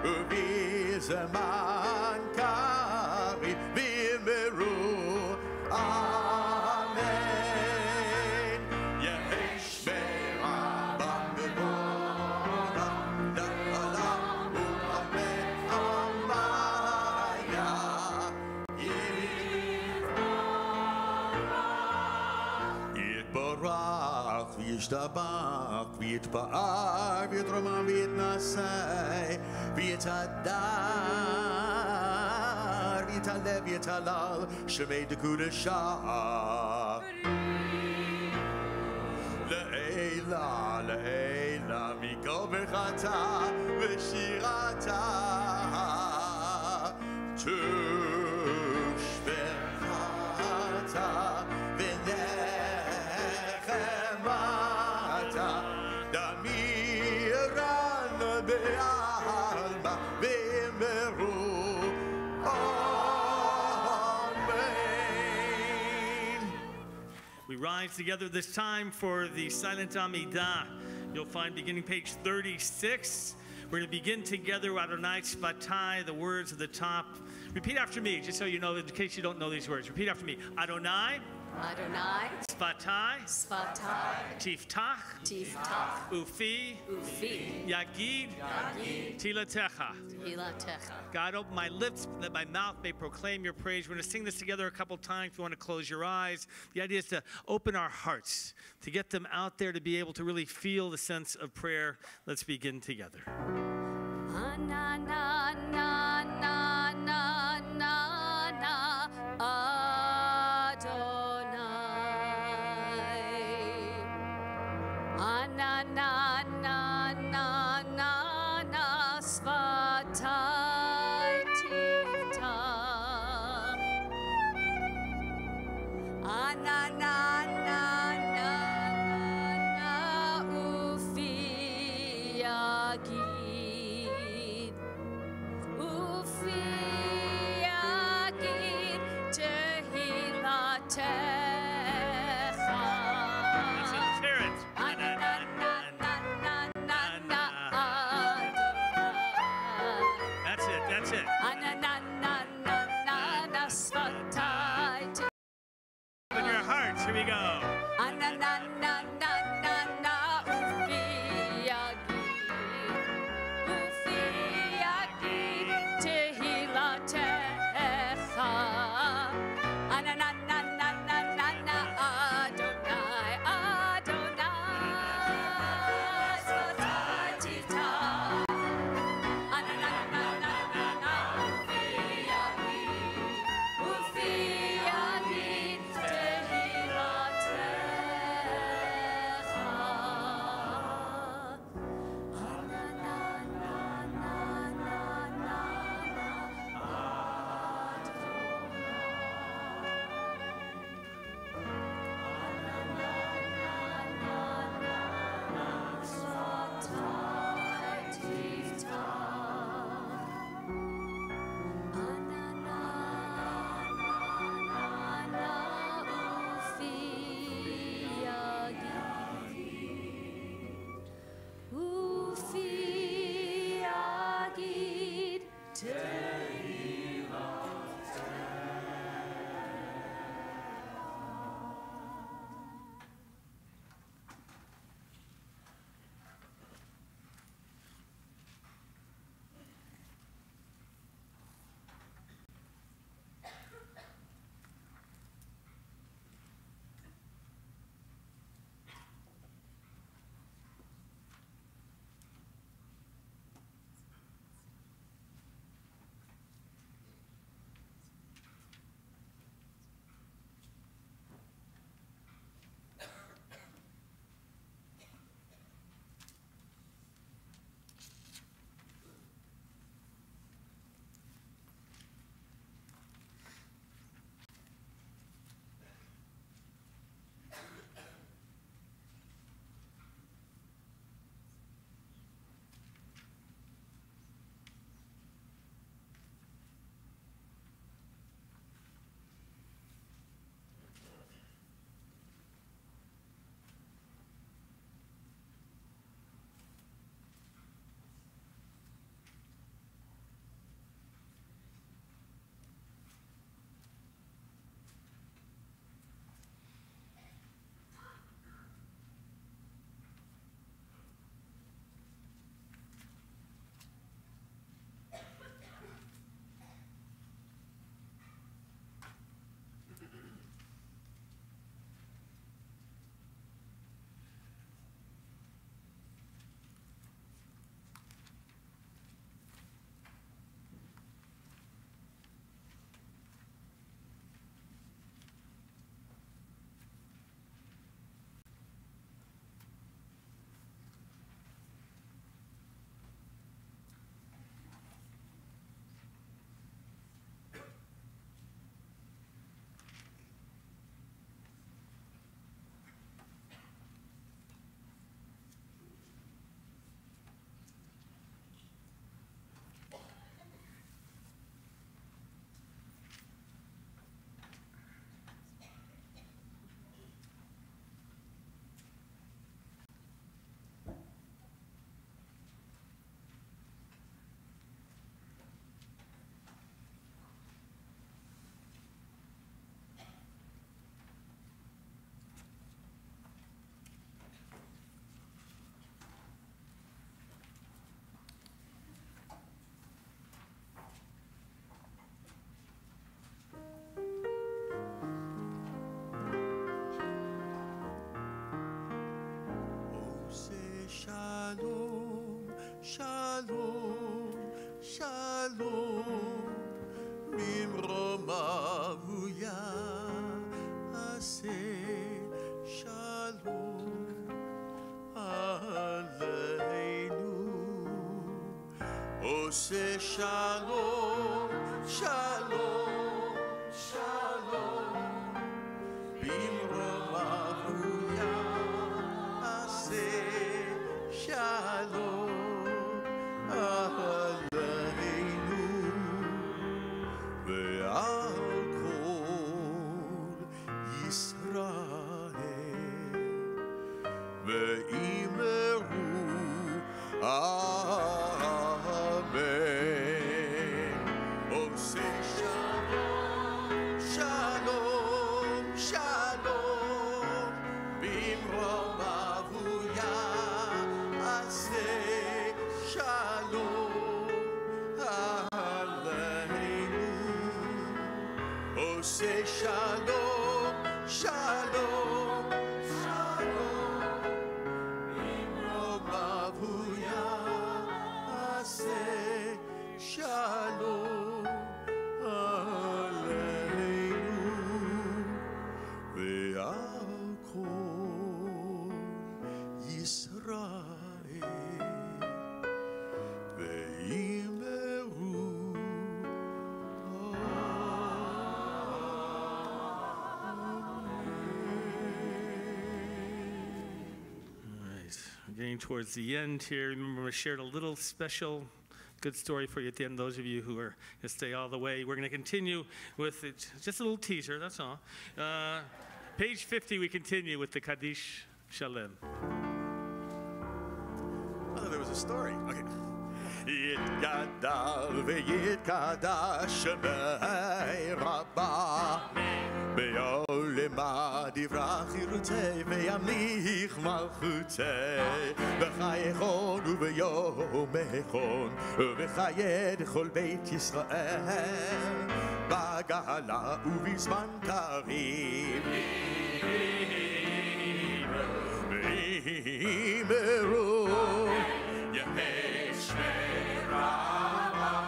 [SPEAKER 2] u'b'zeman kavid v'meru amen yesh be'rabam b'mora na'alam u'amen amaya יתברך וישתבח ויתפאר ויתרומם ויתנשא ויתהדר ויתעלה ויתהלל שמי דקודשה לעילה לעילה מכל ברכתה ושירתה תושבחתה ונחמתה דמירן בעלמא ואמרו amen.
[SPEAKER 1] We rise together this time for the silent Amidah. You'll find beginning page 36. We're going to begin together Adonai Tzvatai, the words at the top. Repeat after me, just so you know, in case you don't know these words. Repeat after me. Adonai.
[SPEAKER 5] Adonai.
[SPEAKER 1] Tzvatai.
[SPEAKER 5] Tzvatai.
[SPEAKER 1] Tiftach.
[SPEAKER 5] Tiftach.
[SPEAKER 1] Ufi.
[SPEAKER 5] Ufi.
[SPEAKER 1] Yagid.
[SPEAKER 5] Yagid.
[SPEAKER 1] Tilatecha.
[SPEAKER 5] Tilatecha.
[SPEAKER 1] God, open my lips that my mouth may proclaim your praise. We're going to sing this together a couple times. If you want to close your eyes. The idea is to open our hearts, to get them out there, to be able to really feel the sense of prayer. Let's begin together.
[SPEAKER 5] Na na na na na na na Adonai. Na na na na na Svatai Tiftach. Na na na Ufi Yagid.
[SPEAKER 2] Shalom, Shalom, Mimromavu Yaseh Shalom Aleinu. Ose Shalom, Shalom, Shalom, Bimromavu Yaseh Shalom Aleinu. Ve'al kol Yisrael ve'imeru Amen. Ose Shalom, Shalom, Shalom, Bimromavu Yaseh Shalom Aleinu. Ose Shalom, Shalom, Shalom, Bimromavu Yaseh Shalom Aleinu. Ve'al kol Yisrael ve'imeru
[SPEAKER 1] We're getting towards the end here. Remember, I shared a little special good story for you at the end. Those of you who are going to stay all the way, we're going to continue with it. Just a little teaser, that's all. Page 50, we continue with the Kaddish Shalem.
[SPEAKER 2] Oh, there was a story. Okay. Yitgadal v'yitkadash shemei rabbah Be'olema divrach yirutei ve'yamlich malchutei B'chayechon u'be'yomechon u'b'chayed chol beit Yisrael B'gala u'b'zman karim V'imeru Yehei Shmei Rabbah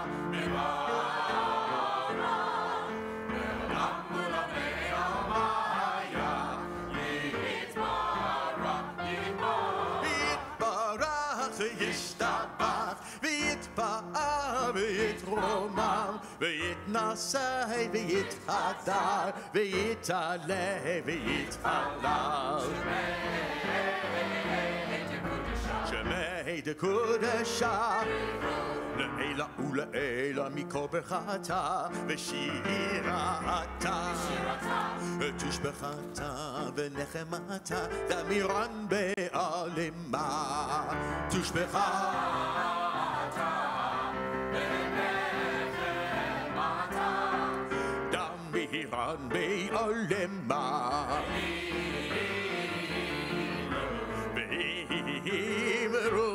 [SPEAKER 2] Yishtabach v'yitpa'ar v'yitromam v'yitnasei v'yithadar v'yitaleh v'yithalal Shemei dekudesha Le'ela ule'ela mikol berchata v'shirata Tushbechata v'nechemata Damiran be'alima Tushbechata v'nechemata Damiran be'alima Ve'imru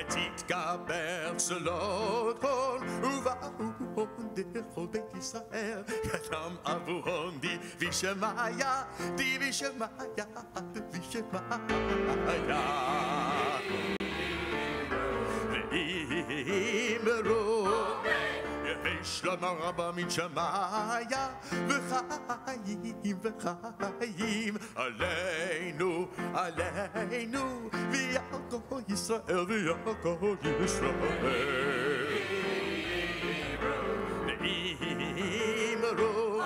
[SPEAKER 2] תתגבר צלוטון ובאו דכל בית ישראל קדם אבוהון דיבי שמיה דיבי שמיה דיבי שמיה ואימרו יש למה רבה מן שמיה וחיים וחיים עלינו עלינו ויעקב ישראל ויעקב ישראל ואימרו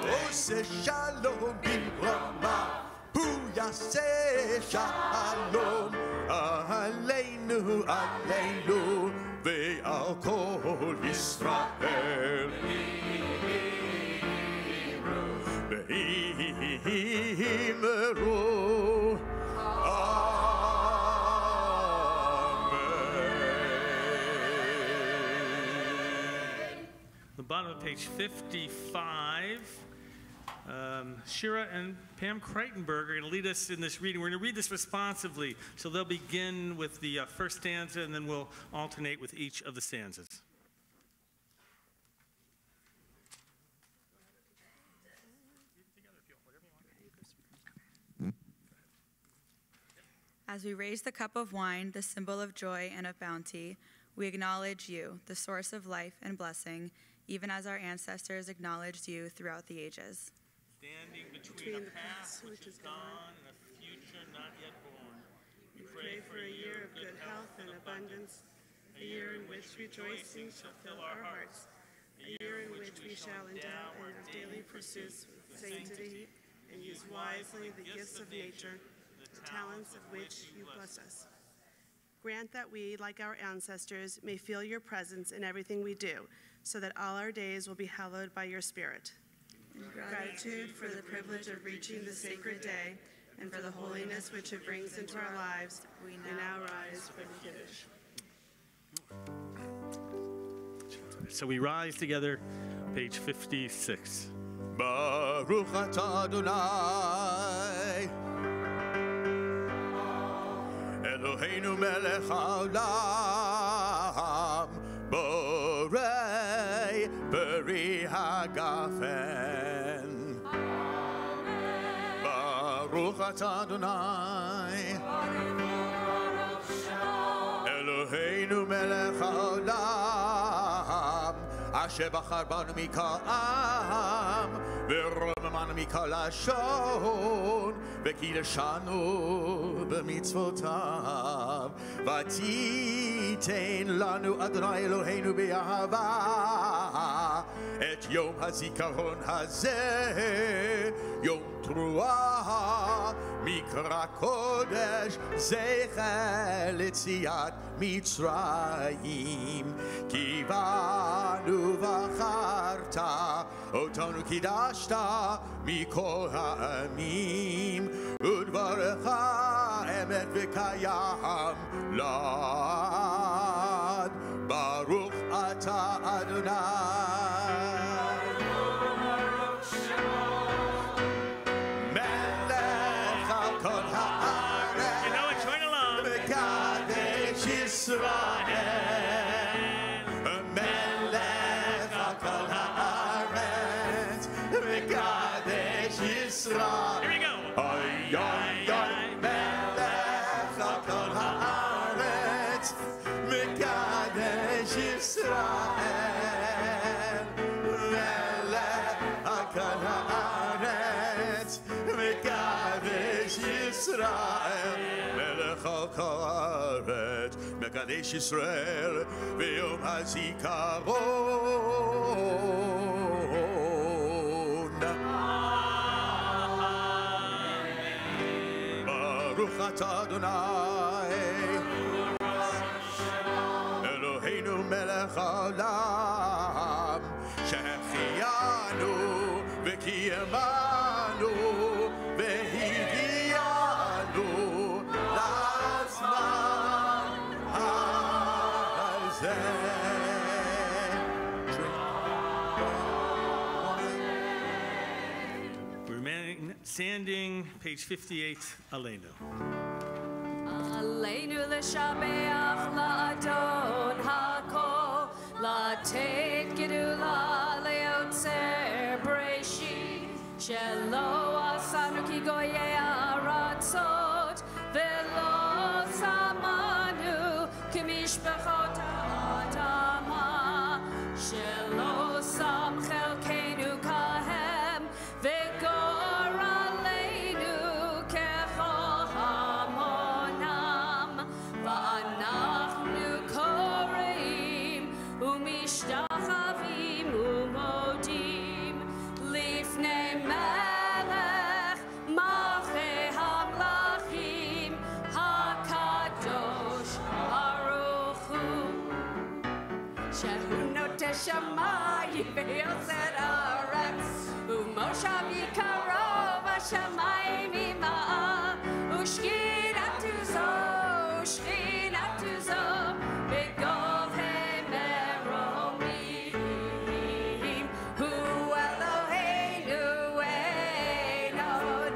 [SPEAKER 2] עושה שלום ברמה הוא יעשה שלום עלינו עלינו ועל כל ישראל ואימרו
[SPEAKER 1] The bottom of page 55. Shira and Pam Kreitenberg are going to lead us in this reading. We're going to read this responsively. So they'll begin with the first stanza, and then we'll alternate with each of the stanzas.
[SPEAKER 10] As we raise the cup of wine, the symbol of joy and of bounty, we acknowledge you, the source of life and blessing, even as our ancestors acknowledged you throughout the ages.
[SPEAKER 1] Standing between a past which is gone and a future not yet born, we pray for a year of good health and abundance, a year in which rejoicing shall fill our hearts, a year in which we shall endow our daily pursuits with sanctity and use wisely the gifts of nature, the talents of which you bless us.
[SPEAKER 11] Grant that we, like our ancestors, may feel your presence in everything we do, so that all our days will be hallowed by your Spirit.
[SPEAKER 3] In gratitude for the privilege of reaching the sacred day and for the holiness which it brings into our lives, we now rise for the Kiddush.
[SPEAKER 1] So we rise together, page 56.
[SPEAKER 2] Baruch atah Adonai Eloheinu melech haolam borei peri hagafen. Baruch atah Adonai Eloheinu melech haolam asher bachar banu mikol am ורוממנו מכל לשון וקידשנו במצוותיו ותיתן לנו אדוני אלוהינו באהבה את יום הזיכרון הזה יום תרועה מקרא קודש זכר ליציאת מצרים כי בנו בחרת אותנו קידשת מכל העמים ודברך אמת וקיים לעד ברוך אתה אדוני מלך על כל הארץ מקדש ישראל מלך על כל הארץ מקדש ישראל
[SPEAKER 1] Here we go.
[SPEAKER 2] אוי אוי אוי מלך על כל הארץ מקדש ישראל מלך על כל הארץ מקדש ישראל מלך על כל הארץ מקדש ישראל ביום הזיכרון ברוך אתה אדוני אלוהינו מלך העולם שהחיינו וקיימנו והגיענו לזמן הזה
[SPEAKER 1] We remain standing, page 58, Aleinu.
[SPEAKER 5] עלינו לשבח לאדון הכל, לתת גדולה ליוצר בראשית, שלא עשנו כגויי הארצות, ולא שמנו כמשפחות האדמה, שלא שם חלקנו כהם, וגורלנו ככל המונם, ואנחנו קוראים ומשתחווים ומודים לפני מלך מלכי המלכים הקדוש ברוך הוא שהוא נוטה שמיים ויוצר ארץ ומושב יקרו בשמיים עמה ושכינתו זו בגובהי מרומים הוא אלוהינו אין עוד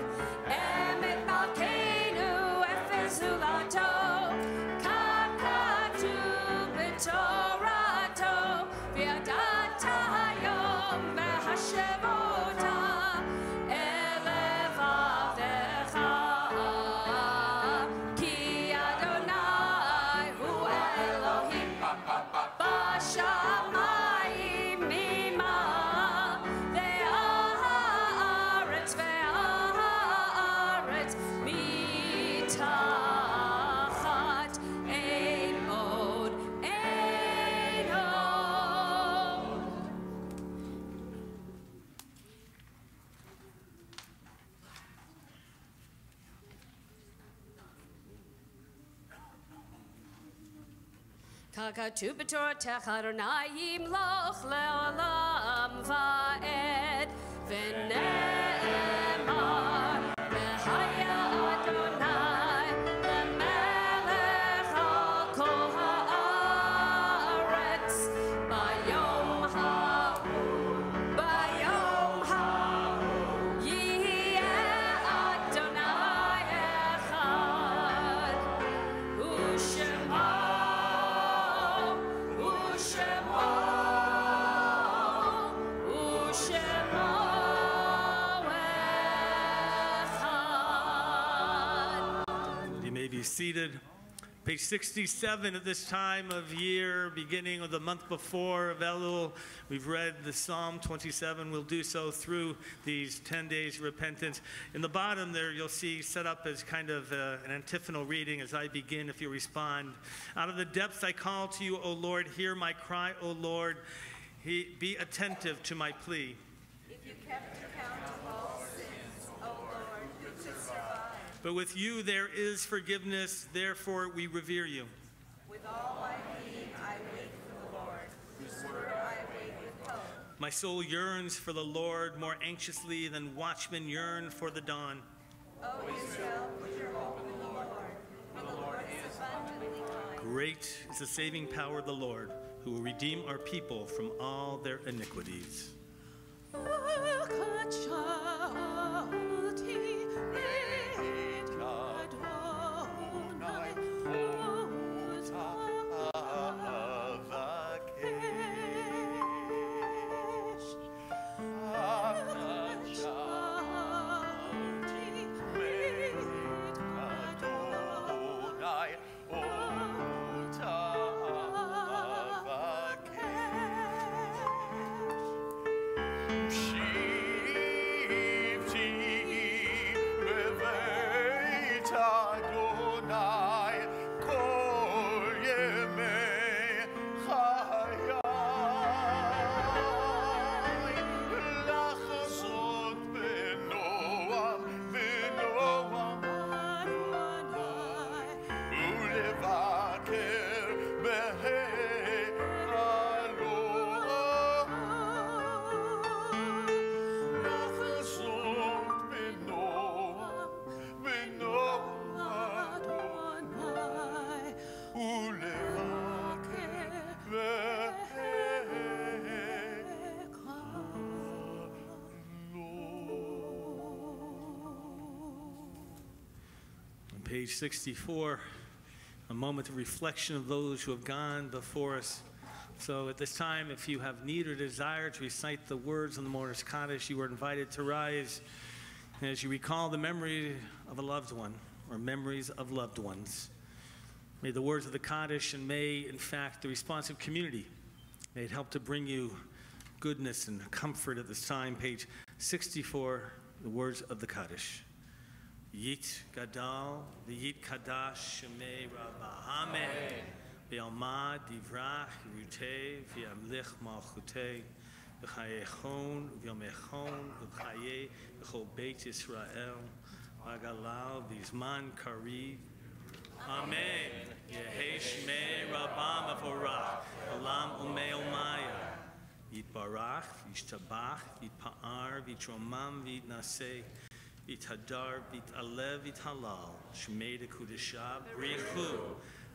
[SPEAKER 5] אמת מלכנו אפס זולתו כך כתוב בתורתו וידעת היום והשבותה אל לבבך כי Kakatu b'Torah Adonai loch le'olam va'ed v'ne'emar v'haya Adonai le'melech al kol ha'aretz bayom ha'u yihyeh Adonai echad u'shemo
[SPEAKER 1] You may be seated. Page 67 at this time of year, beginning of the month before of Elul, we've read the Psalm 27. We'll do so through these 10 days of repentance. In the bottom there, you'll see set up as kind of an antiphonal reading as I begin, if you respond. Out of the depths I call to you, O Lord, hear my cry, O Lord. Be attentive to my plea.
[SPEAKER 3] If you kept account of all sins, O Lord, who could survive?
[SPEAKER 1] But with you there is forgiveness, therefore we revere you.
[SPEAKER 3] With all my being, I wait for the Lord, whose word I wait with hope.
[SPEAKER 1] My soul yearns for the Lord more anxiously than watchmen yearn for the dawn.
[SPEAKER 3] O Israel, put your hope in the Lord, for the Lord is abundantly kind.
[SPEAKER 1] Great is the saving power of the Lord, who will redeem our people from all their iniquities. Page 64, a moment of reflection of those who have gone before us. So at this time, if you have need or desire to recite the words on the Mourner's Kaddish, you are invited to rise as you recall the memory of a loved one or memories of loved ones. May the words of the Kaddish and may, in fact, the responsive community, may it help to bring you goodness and comfort at this time. Page 64, the words of the Kaddish. Yit Gadal, Yit Kadash, Shemei Rabbah. Amen. Be'alma divrach Rutei, V'yamlich malchutei, V'chayechon, V'yomechon, V'chaye, V'chol Beit Yisrael, V'agalal, V'zman Kariv. Amen. Yehei Shmei Rabbah Mevorach, Olam Umei Omaya. Yitbarach, Yishtabach, Yitpa'ar, Yitromam, Yitnaseh. V'tadar, v'talev, v'talal, shmei dekudesha, brichu,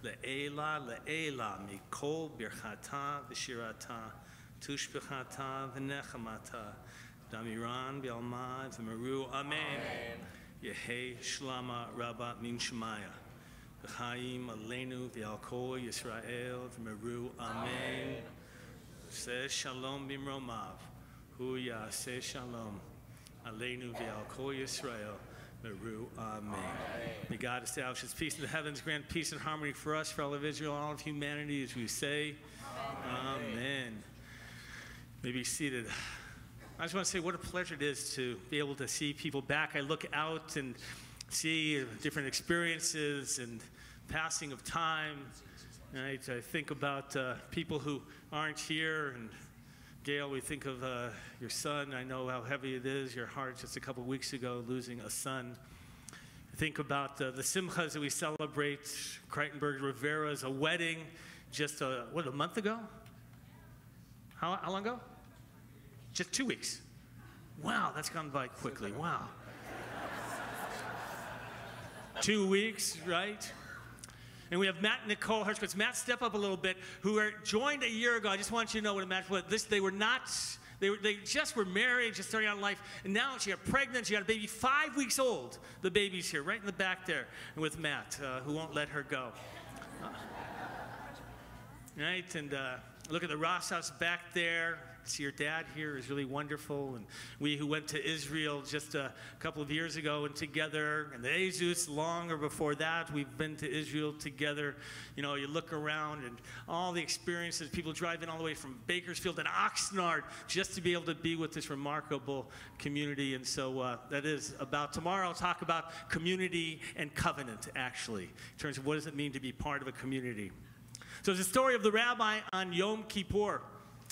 [SPEAKER 1] le'ela, mikol birchata, v'shirata, tushbechata, v'nechamata, damiran, v'alma, v'meru, amen. Yehei shlama rabba min shemaya, v'chaim aleinu, v'alkol Yisrael, v'meru, amen. Seh shalom bimromav, hu yaseh shalom. Aleinu v'al kol Yisrael, Meru, amen. May God establish his peace in the heavens, grant peace and harmony for us, for all of Israel, all of humanity, as we say, amen. May be seated. I just want to say what a pleasure it is to be able to see people back. I look out and see different experiences and passing of time. Right? I think about people who aren't here, and Gail, we think of your son. I know how heavy it is, your heart, just a couple weeks ago, losing a son. Think about the simchas that we celebrate, Kreitenberg Rivera's, a wedding just, a month ago? How long ago? Just 2 weeks. Wow, that's gone by quickly. Wow. 2 weeks, right? And we have Matt and Nicole Hershkowitz. Matt, step up a little bit, who were joined a year ago. I just want you to know what a match was. They were not, they just were married, just starting out in life. And now she got pregnant. She got a baby 5 weeks old. The baby's here, right in the back there, and with Matt, who won't let her go. Right? And look at the Rosh house back there. See your dad here is really wonderful. And we who went to Israel just a couple of years ago and together, and the Azus longer before that, we've been to Israel together. You know, you look around and all the experiences, people driving all the way from Bakersfield and Oxnard just to be able to be with this remarkable community. And so that is about tomorrow. I'll talk about community and covenant, actually, in terms of what does it mean to be part of a community. So it's a story of the rabbi on Yom Kippur,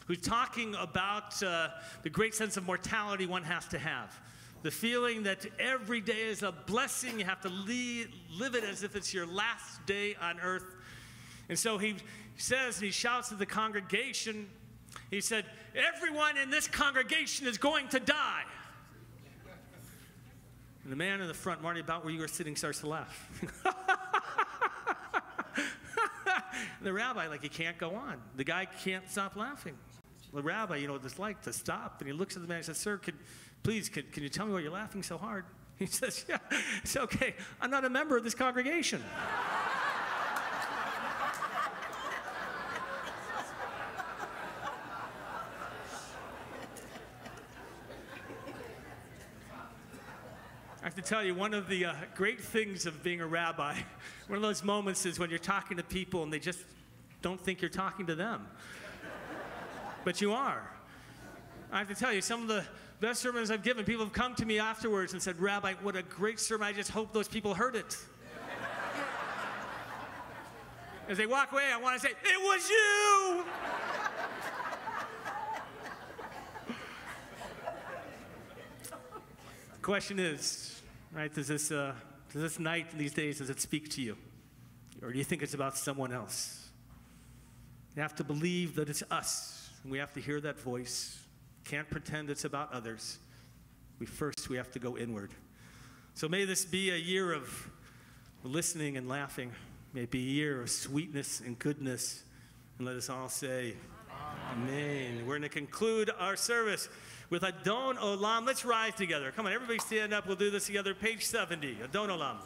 [SPEAKER 1] who's talking about the great sense of mortality one has to have. The feeling that every day is a blessing. You have to live it as if it's your last day on earth. And so he says, and he shouts at the congregation, he said, everyone in this congregation is going to die. And the man in the front, Marty, about where you were sitting, starts to laugh. The rabbi, like, he can't go on. The guy can't stop laughing. The rabbi, you know what it's like to stop. And he looks at the man and says, sir, can you tell me why you're laughing so hard? He says, yeah, it's okay. I'm not a member of this congregation. I have to tell you, one of the great things of being a rabbi, one of those moments is when you're talking to people and they just don't think you're talking to them. But you are. I have to tell you, some of the best sermons I've given, people have come to me afterwards and said, Rabbi, what a great sermon. I just hope those people heard it. As they walk away, I want to say, it was you! The question is, right, does this night these days, does it speak to you? Or do you think it's about someone else? You have to believe that it's us, and we have to hear that voice. Can't pretend it's about others. We have to go inward. So may this be a year of listening and laughing. May it be a year of sweetness and goodness. And let us all say, Amen. We're going to conclude our service with Adon Olam. Let's rise together. Come on, everybody stand up. We'll do this together. Page 70, Adon Olam.